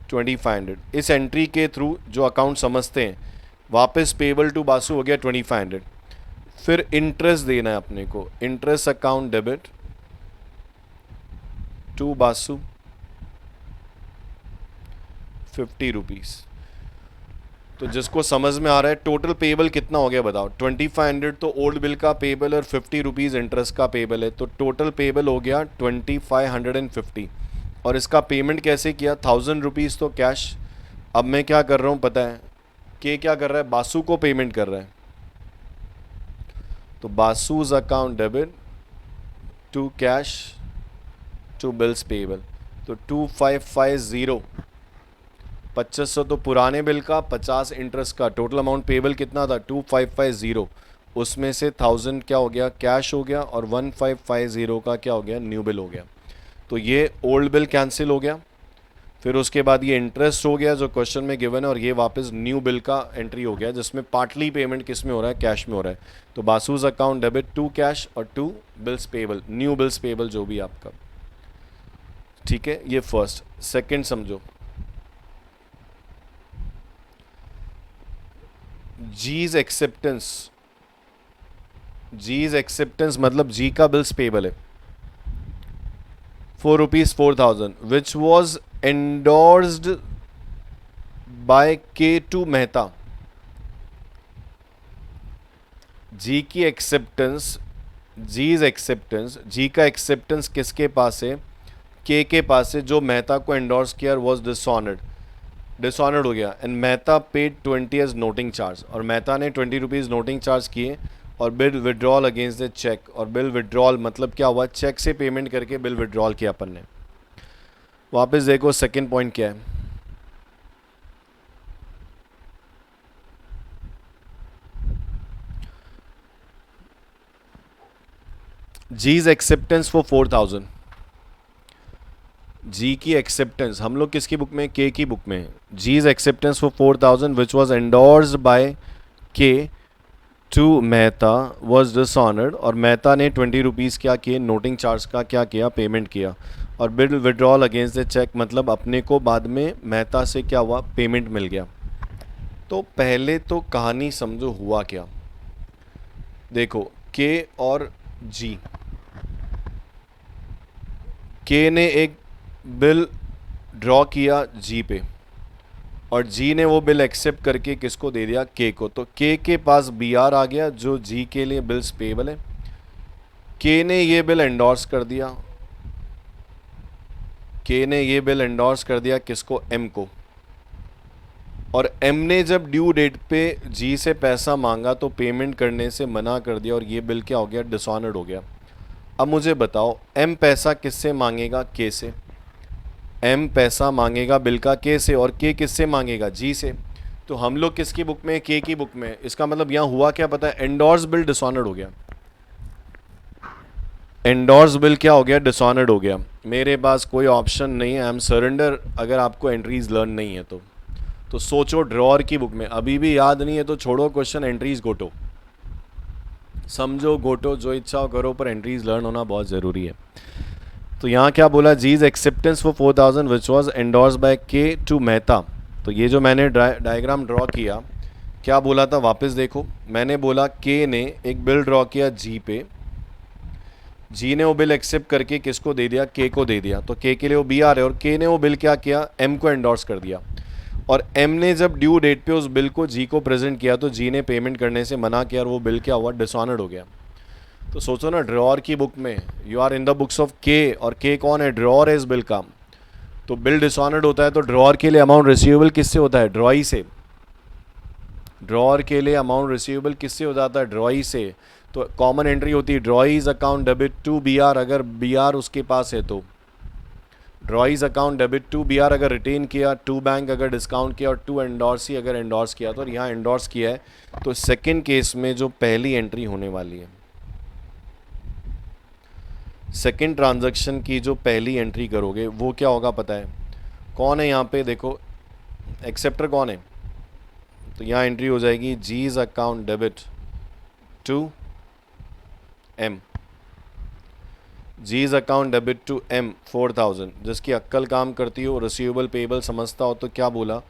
Speaker 1: 2500। इस एंट्री के थ्रू जो अकाउंट समझते हैं, वापस पेबल टू बासु हो गया 2500। फिर इंटरेस्ट देना है अपने को, interest account debit to Basu 50 rupees. तो जिसको समझ में आ रहा है, टोटल पेबल कितना हो गया बताओ? 2500 तो ओल्ड बिल का पेबल और 50 रुपीज़ इंटरेस्ट का पेबल है, तो टोटल पेबल हो गया 2550। और इसका पेमेंट कैसे किया? 1000 रुपीज़ तो कैश। अब मैं क्या कर रहा हूँ पता है, के क्या कर रहा है, बासु को पेमेंट कर रहा है। तो Basu's account debit to cash to bills payable, तो 2550। 2500 तो पुराने बिल का, 50 इंटरेस्ट का, टोटल अमाउंट पेबल कितना था 2550। उसमें से 1000 क्या हो गया, कैश हो गया, और 1550 का क्या हो गया, न्यू बिल हो गया। तो ये ओल्ड बिल कैंसिल हो गया। फिर उसके बाद ये इंटरेस्ट हो गया जो क्वेश्चन में गिवन है, और ये वापस न्यू बिल का एंट्री हो गया, जिसमें पार्टली पेमेंट किस में हो रहा है, कैश में हो रहा है। तो Basu's account debit to cash और to bills payable, new bills payable जो भी आपका। ठीक है, ये फर्स्ट। सेकंड समझो, जीज एक्सेप्टेंस जीज एक्सेप्टेंस मतलब जी का बिल्स पेबल है ₹4 which was endorsed by K2 Mehta. G की एक्सेप्टेंस, जीज एक्सेप्टेंस, जी का एक्सेप्टेंस किसके पास है? के पास है, जो मेहता को एंडोर्स किया वॉज डिसऑनर्ड हो गया and Mehta paid 20 as noting charge, और मेहता ने 20 रुपीज़ नोटिंग चार्ज किए और bill withdrawal against the cheque. और बिल विड्रॉल मतलब क्या हुआ? चेक से पेमेंट करके बिल विड्रॉल किया अपन ने। वापस देखो सेकंड पॉइंट क्या है। जीज एक्सेप्टेंस फॉर 4000, जी की एक्सेप्टेंस हम लोग किसकी बुक में? के की बुक में। G's acceptance for 4000 which was endorsed by K2 Mehta was dishonoured, और मेहता ने 20 रुपीज़ क्या किए? नोटिंग चार्ज का क्या किया? पेमेंट किया। और bill withdrawal against the cheque मतलब अपने को बाद में मेहता से क्या हुआ? पेमेंट मिल गया। तो पहले तो कहानी समझो हुआ क्या। देखो के और जी, के ने एक बिल ड्रॉ किया जी पे और जी ने वो बिल एक्सेप्ट करके किसको दे दिया? के को। तो के पास बीआर आ गया जो जी के लिए बिल्स पेबल है। के ने ये बिल एंडोर्स कर दिया, के ने ये बिल एंडोर्स कर दिया किसको? एम को। और एम ने जब ड्यू डेट पे जी से पैसा मांगा तो पेमेंट करने से मना कर दिया और ये बिल क्या हो गया? डिसऑनर्ड हो गया। अब मुझे बताओ एम पैसा किससे मांगेगा? के से। एम पैसा मांगेगा बिल का के से, और के किससे मांगेगा? जी से। तो हम लोग किसकी बुक में? के की बुक में। इसका मतलब यहाँ हुआ क्या पता है? एंडोर्स बिल डिसऑनर्ड हो गया। एंडोर्स बिल क्या हो गया? डिसऑनर्ड हो गया। मेरे पास कोई ऑप्शन नहीं है, आई एम सरेंडर अगर आपको एंट्रीज लर्न नहीं है तो सोचो ड्रॉअर की बुक में। अभी भी याद नहीं है तो छोड़ो क्वेश्चन, एंट्रीज गोटो, समझो गोटो, जो इच्छा हो करो, पर एंट्रीज लर्न होना बहुत ज़रूरी है। तो यहाँ क्या बोला? G's acceptance for 4000 which was endorse by K2 Mehta. तो ये जो मैंने डायग्राम ड्रॉ किया, क्या बोला था? वापस देखो, मैंने बोला के ने एक बिल ड्रॉ किया जी पे, जी ने वो बिल एक्सेप्ट करके किसको दे दिया? के को दे दिया। तो के लिए वो बी आर है, और के ने वो बिल क्या किया? एम को एंडोर्स कर दिया। और एम ने जब ड्यू डेट पे उस बिल को जी को प्रेजेंट किया तो जी ने पेमेंट करने से मना किया और वो बिल क्या हुआ? डिसऑनर्ड हो गया। तो सोचो ना, ड्रॉअर की बुक में you are in the books of K, और के कौन है? ड्रॉअर है इस बिल का। तो बिल डिसऑनर्ड होता है तो ड्रॉअर के लिए अमाउंट रिसीवेबल किससे होता है? ड्रॉई से। ड्रॉअर के लिए अमाउंट रिसीवेबल किससे हो जाता है? ड्रॉई से। तो कॉमन एंट्री होती है drawee's account debit to B R, अगर बी आर उसके पास है तो drawee's account debit to B R अगर रिटेन किया, टू बैंक अगर डिस्काउंट किया, और टू एंडोर्सी अगर एंडोर्स किया। तो यहाँ एंडोर्स किया है तो सेकेंड केस में जो पहली एंट्री होने वाली है, सेकेंड ट्रांजैक्शन की जो पहली एंट्री करोगे वो क्या होगा पता है? कौन है यहाँ पे? देखो एक्सेप्टर कौन है? तो यहाँ एंट्री हो जाएगी G's account debit to M, G's account debit to M 4000। जिसकी अक्कल काम करती हो, रिसीवेबल पेबल समझता हो, तो क्या बोला?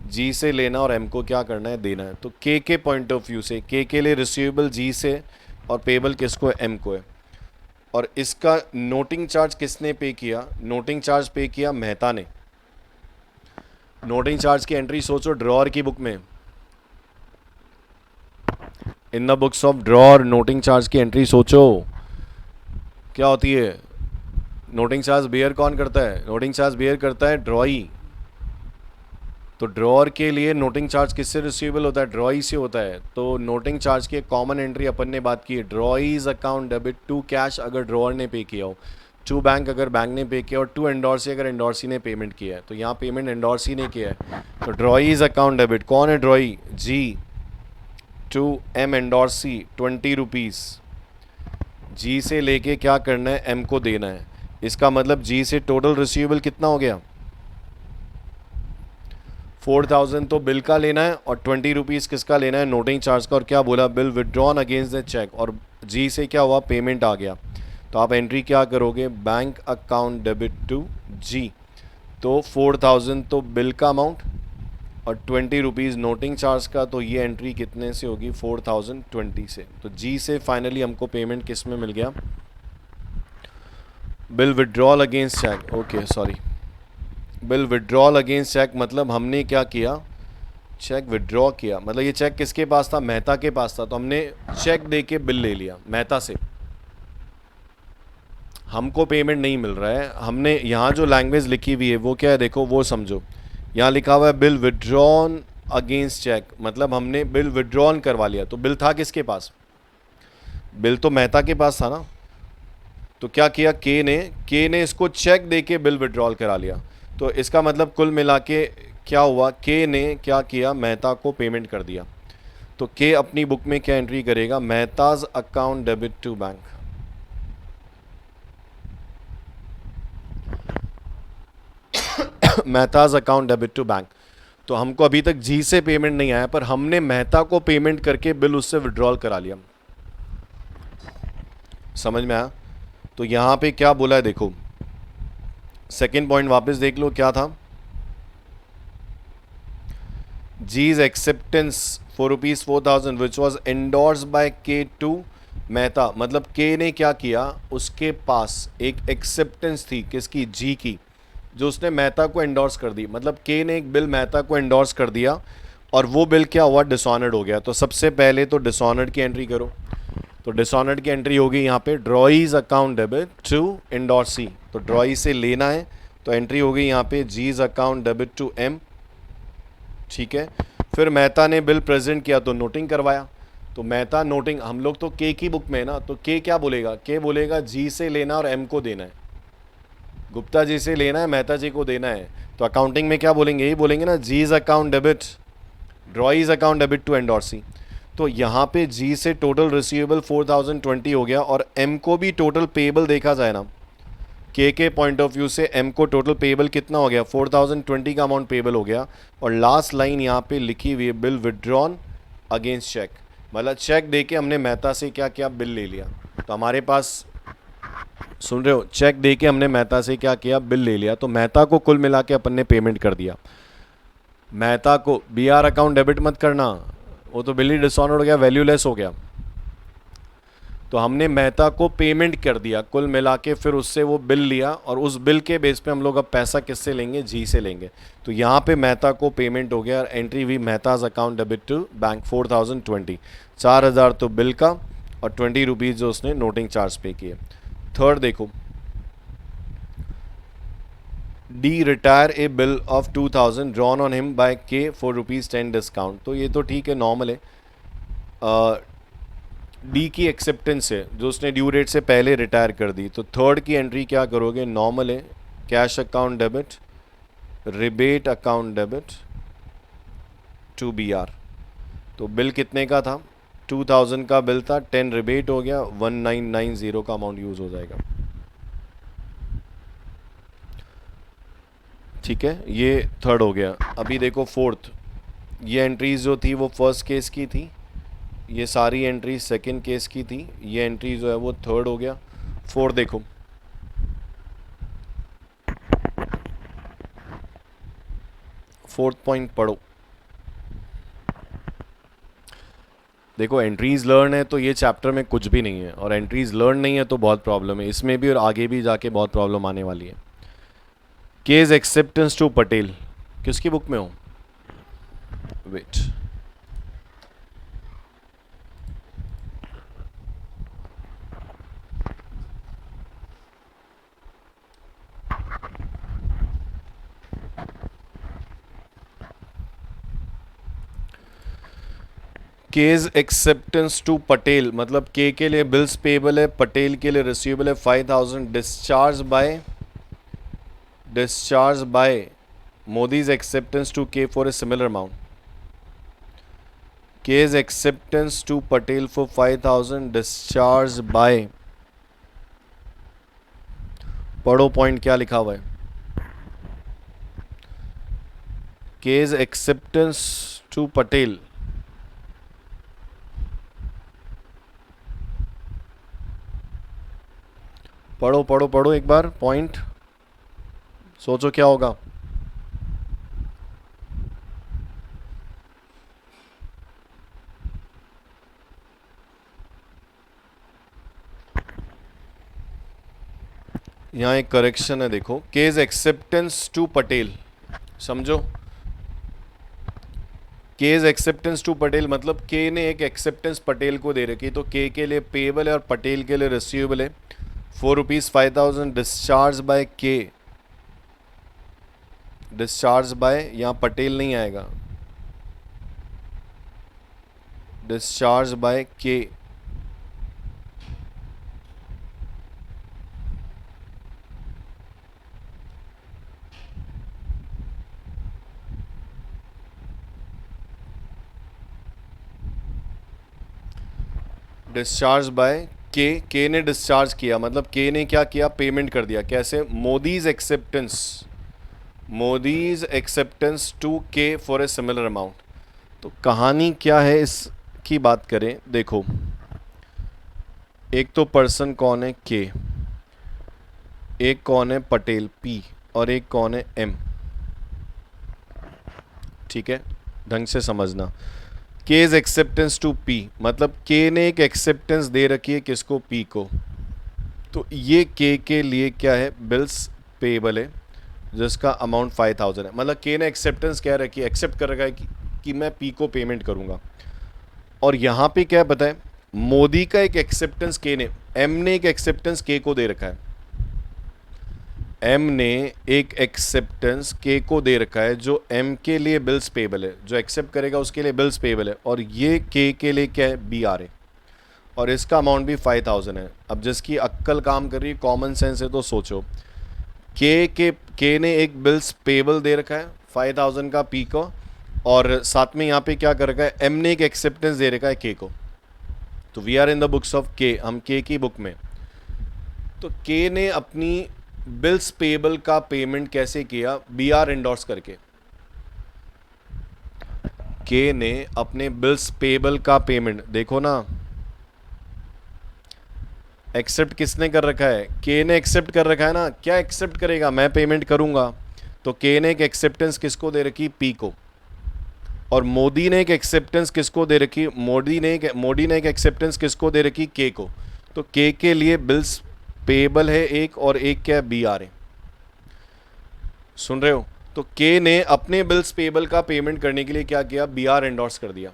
Speaker 1: जी से लेना और एम को क्या करना है? देना है। तो के पॉइंट ऑफ व्यू से के लिए रिसीवेबल जी से और पेबल किसको है? एम को है। और इसका नोटिंग चार्ज किसने पे किया? नोटिंग चार्ज पे किया मेहता ने। नोटिंग चार्ज की एंट्री सोचो ड्रॉअर की बुक में, इन the books of drawer noting charge की एंट्री सोचो क्या होती है? नोटिंग चार्ज बेयर कौन करता है? नोटिंग चार्ज बेयर करता है ड्रॉई। तो ड्रॉअर के लिए नोटिंग चार्ज किससे रिसीवेबल होता है? ड्रॉई से होता है। तो नोटिंग चार्ज की एक कॉमन एंट्री अपन ने बात की है, drawee's account debit to cash अगर ड्रॉअर ने पे किया हो, टू बैंक अगर बैंक ने पे किया, और टू एंडोर्सी अगर एंडोर्सी ने पेमेंट किया है। तो यहाँ पेमेंट एंडोर्सी ने किया है तो ड्रॉइज अकाउंट डेबिट कौन है? Drawee, G, to M endorsee 20 rupees, G से लेके क्या करना है? एम को देना है। इसका मतलब जी से टोटल रिसीवेबल कितना हो गया? 4000 तो बिल का लेना है और 20 रुपीज़ किसका लेना है? नोटिंग चार्ज का। और क्या बोला? Bill withdrawn against the cheque, और जी से क्या हुआ? पेमेंट आ गया। तो आप एंट्री क्या करोगे? बैंक अकाउंट डेबिट टू जी। तो 4000 तो बिल का अमाउंट, और 20 रुपीज़ नोटिंग चार्ज का, तो ये एंट्री कितने से होगी? 4020 से। तो जी से फाइनली हमको पेमेंट किस में मिल गया? Bill withdrawal against cheque. Okay sorry, bill withdrawal against cheque मतलब हमने क्या किया? चेक विड्रॉ किया, मतलब ये चेक किसके पास था? मेहता के पास था, तो हमने चेक दे के बिल ले लिया मेहता से। हमको पेमेंट नहीं मिल रहा है, हमने यहाँ जो लैंग्वेज लिखी हुई है वो क्या है देखो, वो समझो। यहाँ लिखा हुआ है बिल विड्रॉन अगेंस्ट चेक, मतलब हमने बिल विड्रॉन करवा लिया। तो बिल था किसके पास? बिल तो मेहता के पास था ना। तो क्या किया के ने इसको चेक दे के बिल विड्रॉल करा लिया। तो इसका मतलब कुल मिला के क्या हुआ? के ने क्या किया? मेहता को पेमेंट कर दिया। तो के अपनी बुक में क्या एंट्री करेगा? Mehta's account debit to bank. Mehta's account debit to bank. तो हमको अभी तक जी से पेमेंट नहीं आया, पर हमने मेहता को पेमेंट करके बिल उससे विड्रॉल करा लिया। समझ में आया? तो यहां पे क्या बोला है देखो, सेकेंड पॉइंट वापस देख लो क्या था। G's acceptance for ₹4,000 which was endorse by K to Mehta, मतलब के ने क्या किया? उसके पास एक एक्सेप्टेंस थी किसकी? जी की, जो उसने मेहता को एंडोर्स कर दी। मतलब के ने एक बिल मेहता को एंडोर्स कर दिया और वो बिल क्या हुआ? डिसऑनर्ड हो गया। तो सबसे पहले तो डिसऑनर्ड की एंट्री करो। तो डिसऑनर्ड की एंट्री होगी यहाँ पे ड्रॉइज अकाउंट डेबिट टू एंडोर्सी। तो ड्रॉई से लेना है, तो एंट्री होगी यहाँ पे जीज अकाउंट डेबिट टू एम। ठीक है, फिर मेहता ने बिल प्रेजेंट किया तो नोटिंग करवाया। तो मेहता नोटिंग, हम लोग तो के की बुक में है ना, तो के क्या बोलेगा? के बोलेगा जी से लेना और एम को देना है। गुप्ता जी से लेना है, मेहता जी को देना है। तो अकाउंटिंग में क्या बोलेंगे? यही बोलेंगे ना, G's account debit drawee's account debit to endorsee. तो यहाँ पे जी से टोटल रिसीवेबल 4020 हो गया, और एम को भी टोटल पेबल देखा जाए ना, के पॉइंट ऑफ व्यू से एम को टोटल पेबल कितना हो गया? 4020 का अमाउंट पेबल हो गया। और लास्ट लाइन यहाँ पे लिखी हुई है बिल विड्रॉन अगेंस्ट चेक, मतलब चेक दे के हमने मेहता से क्या किया? बिल ले लिया। तो हमारे पास, सुन रहे हो, चेक दे के हमने मेहता से क्या किया? बिल ले लिया। तो मेहता को कुल मिला के अपन ने पेमेंट कर दिया। मेहता को बी आर अकाउंट डेबिट मत करना, वो तो बिल ही डिसऑनर्ड हो गया, वैल्यूलेस हो गया। तो हमने मेहता को पेमेंट कर दिया कुल मिला के, फिर उससे वो बिल लिया, और उस बिल के बेस पे हम लोग अब पैसा किससे लेंगे? जी से लेंगे। तो यहाँ पे मेहता को पेमेंट हो गया, और एंट्री हुई Mehta's account debit to bank 4020। 4000 तो बिल का, और 20 रुपीज़ जो उसने नोटिंग चार्ज पे किए। थर्ड देखो, D retire A bill of 2000 drawn on him by के फॉर ₹10 डिस्काउंट। तो ये तो ठीक है, नॉर्मल है। डी की एक्सेप्टेंस है, जो उसने ड्यू डेट से पहले रिटायर कर दी। तो थर्ड की एंट्री क्या करोगे? नॉर्मल है, cash account debit rebate account debit to B R. तो बिल कितने का था? 2000 का बिल था, 10 रिबेट हो गया, 1990 का अमाउंट यूज हो जाएगा। ठीक है, ये थर्ड हो गया। अभी देखो फोर्थ, ये एंट्रीज जो थी वो फर्स्ट केस की थी, ये सारी एंट्री सेकंड केस की थी, ये एंट्री जो है वो थर्ड हो गया। फोर्थ देखो, फोर्थ पॉइंट पढ़ो। देखो एंट्रीज लर्न है तो ये चैप्टर में कुछ भी नहीं है, और एंट्रीज लर्न नहीं है तो बहुत प्रॉब्लम है इसमें भी, और आगे भी जाके बहुत प्रॉब्लम आने वाली है। केस एक्सेप्टेंस टू पटेल, किसकी बुक में हो? Wait, case acceptance to Patel, मतलब के लिए बिल्स पेबल है, पटेल के लिए रिसीवेबल है 5000, discharge by Modi's acceptance to K for a similar amount. K's acceptance to Patel for 5000 discharge by, पढ़ो पॉइंट क्या लिखा हुआ है। केस एक्सेप्टेंस टू पटेल, पढ़ो पढ़ो पढ़ो एक बार पॉइंट, सोचो क्या होगा। यहाँ एक करेक्शन है, देखो, केज एक्सेप्टेंस टू पटेल, समझो, केज एक्सेप्टेंस टू पटेल मतलब के ने एक एक्सेप्टेंस पटेल को दे रखी है, तो के लिए पेबल है और पटेल के लिए रिसीवेबल है। ₹4,5,000 डिस्चार्ज बाय के, डिस्चार्ज बाय, यहाँ पटेल नहीं आएगा, डिस्चार्ज बाय के, डिस्चार्ज बाय के ने डिस्चार्ज किया मतलब के ने क्या किया, पेमेंट कर दिया। कैसे? Modi's acceptance to K for a similar amount. तो कहानी क्या है इसकी बात करें, देखो, एक तो पर्सन कौन है, के, एक कौन है, पटेल, पी, और एक कौन है, एम। ठीक है, ढंग से समझना। केज एक्सेप्टेंस टू पी मतलब के ने एक एक्सेप्टेंस दे रखी है किसको, पी को। तो ये के लिए क्या है, बिल्स पेबल है जिसका अमाउंट 5,000 है। मतलब के ने एक्सेप्टेंस क्या रखी है, एक्सेप्ट कर रखा है कि मैं पी को पेमेंट करूंगा। और यहाँ पे क्या पता है, मोदी का एक एक्सेप्टेंस के ने, एम ने एक एक्सेप्टेंस के को दे रखा है, एम ने एक एक्सेप्टेंस के को दे रखा है जो एम के लिए बिल्स पेबल है, जो एक्सेप्ट करेगा उसके लिए बिल्स पेबल है, और ये के लिए क्या है, बी आर है, और इसका अमाउंट भी 5,000 है। अब जिसकी अक्ल काम कर रही है, कॉमन सेंस है, तो सोचो, के ने एक बिल्स पेबल दे रखा है 5,000 का पी को, और साथ में यहाँ पे क्या कर रखा है, एम ने एक एक्सेप्टेंस दे रखा है के को। तो we are in the books of K, हम के की बुक में। तो के ने अपनी बिल्स पेबल का पेमेंट कैसे किया, बी आर एंडोर्स करके। के ने अपने बिल्स पेबल का पेमेंट, देखो ना, एक्सेप्ट किसने कर रखा है, के ने एक्सेप्ट कर रखा है ना। क्या एक्सेप्ट करेगा, मैं पेमेंट करूंगा। तो के ने एक एक्सेप्टेंस किसको दे रखी, पी को, और मोदी ने एक एक्सेप्टेंस किसको दे रखी, मोदी ने एक एक्सेप्टेंस किसको दे रखी, के को। तो के लिए बिल्स पेबल है एक, और एक क्या है, बी आर है। सुन रहे हो? तो के ने अपने बिल्स पेबल का पेमेंट करने के लिए क्या किया, बी आर एंडोर्स कर दिया।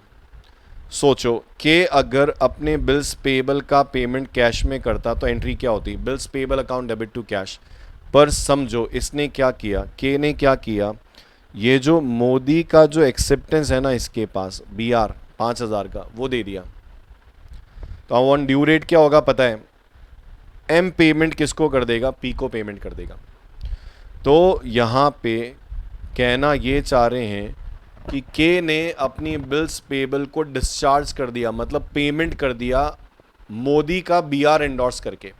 Speaker 1: सोचो, के अगर अपने बिल्स पेबल का पेमेंट कैश में करता तो एंट्री क्या होती, bills payable account debit to cash. पर समझो इसने क्या किया, के ने क्या किया, ये जो मोदी का जो एक्सेप्टेंस है ना इसके पास, बी आर 5,000 का, वो दे दिया। तो ऑन ड्यू डेट क्या होगा पता है, एम पेमेंट किसको कर देगा, पी को पेमेंट कर देगा। तो यहाँ पे कहना ये चाह रहे हैं कि के ने अपनी बिल्स पेबल को डिस्चार्ज कर दिया, मतलब पेमेंट कर दिया मोदी का बी आर एंडोर्स करके।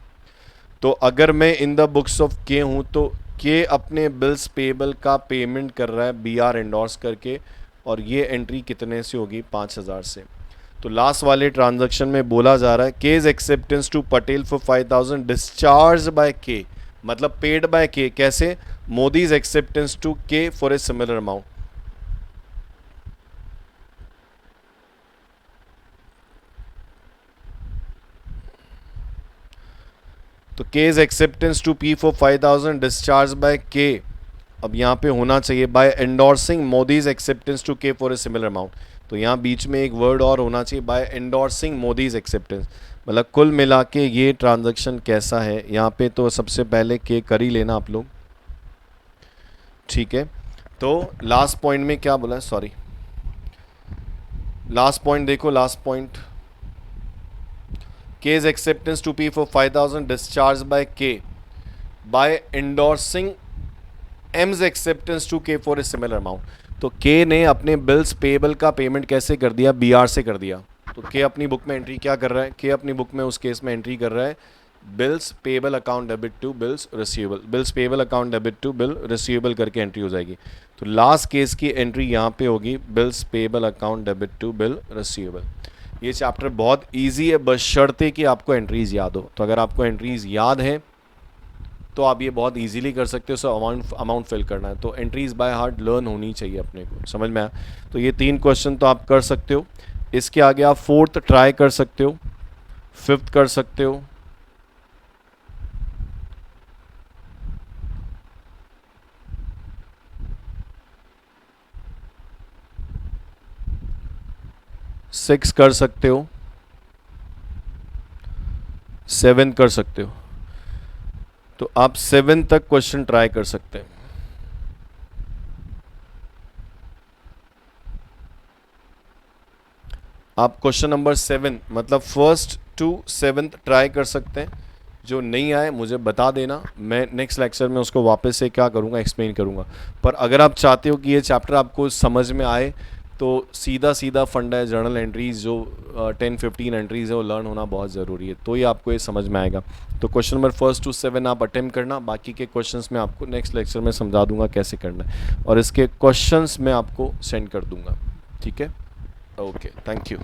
Speaker 1: तो अगर मैं इन द बुक्स ऑफ के हूँ तो के अपने बिल्स पेबल का पेमेंट कर रहा है बी आर एंडोर्स करके, और ये एंट्री कितने से होगी, 5,000 से। तो लास्ट वाले ट्रांजैक्शन में बोला जा रहा है K's acceptance to Patel for 5,000 discharge by K, मतलब पेड बाय के। कैसे, Modi's acceptance to K for a similar amount. तो K's acceptance to P for 5,000 discharge by K, अब यहाँ पे होना चाहिए by endorsing Modi's acceptance to K for a similar amount. तो यहाँ बीच में एक वर्ड और होना चाहिए, बाय एंडोर्सिंग मोदीज एक्सेप्टेंस। मतलब कुल मिला के ये ट्रांजैक्शन कैसा है, यहाँ पे तो सबसे पहले के कर ही लेना आप लोग, ठीक है। तो लास्ट पॉइंट में क्या बोला है, सॉरी, लास्ट पॉइंट देखो, last point, K's acceptance to P for 5,000 discharge by K by endorsing M's acceptance to K for a similar amount. तो के ने अपने बिल्स पेबल का पेमेंट कैसे कर दिया, बी आर से कर दिया। तो के अपनी बुक में एंट्री क्या कर रहा है, के अपनी बुक में उस केस में एंट्री कर रहा है bills payable account debit to bills receivable, bills payable account debit to bill receivable करके एंट्री हो जाएगी। तो लास्ट केस की एंट्री यहाँ पे होगी bills payable account debit to bill receivable. ये चैप्टर बहुत इजी है, बशर्ते कि आपको एंट्रीज याद हो। तो अगर आपको एंट्रीज याद है तो आप ये बहुत इजीली कर सकते हो। सो अमाउंट फिल करना है तो एंट्रीज बाय हार्ट लर्न होनी चाहिए अपने को, समझ में आया। तो ये 3 क्वेश्चन तो आप कर सकते हो। इसके आगे आप 4th ट्राई कर सकते हो, 5th कर सकते हो, 6 कर सकते हो, 7 कर सकते हो, तो आप 7 तक क्वेश्चन ट्राई कर सकते हैं। आप क्वेश्चन नंबर 7 मतलब फर्स्ट टू 7th ट्राई कर सकते हैं। जो नहीं आए मुझे बता देना, मैं नेक्स्ट लेक्चर में उसको वापस से क्या करूँगा, एक्सप्लेन करूँगा। पर अगर आप चाहते हो कि ये चैप्टर आपको समझ में आए तो सीधा सीधा फंडा है जर्नल एंट्रीज जो 10-15 एंट्रीज है वो लर्न होना बहुत ज़रूरी है, तो ही आपको ये समझ में आएगा। तो क्वेश्चन नंबर फर्स्ट टू 7 आप अटेम्प्ट करना, बाकी के क्वेश्चंस मैं आपको नेक्स्ट लेक्चर में समझा दूंगा कैसे करना है, और इसके क्वेश्चंस मैं आपको सेंड कर दूंगा। ठीक है, ओके, थैंक यू।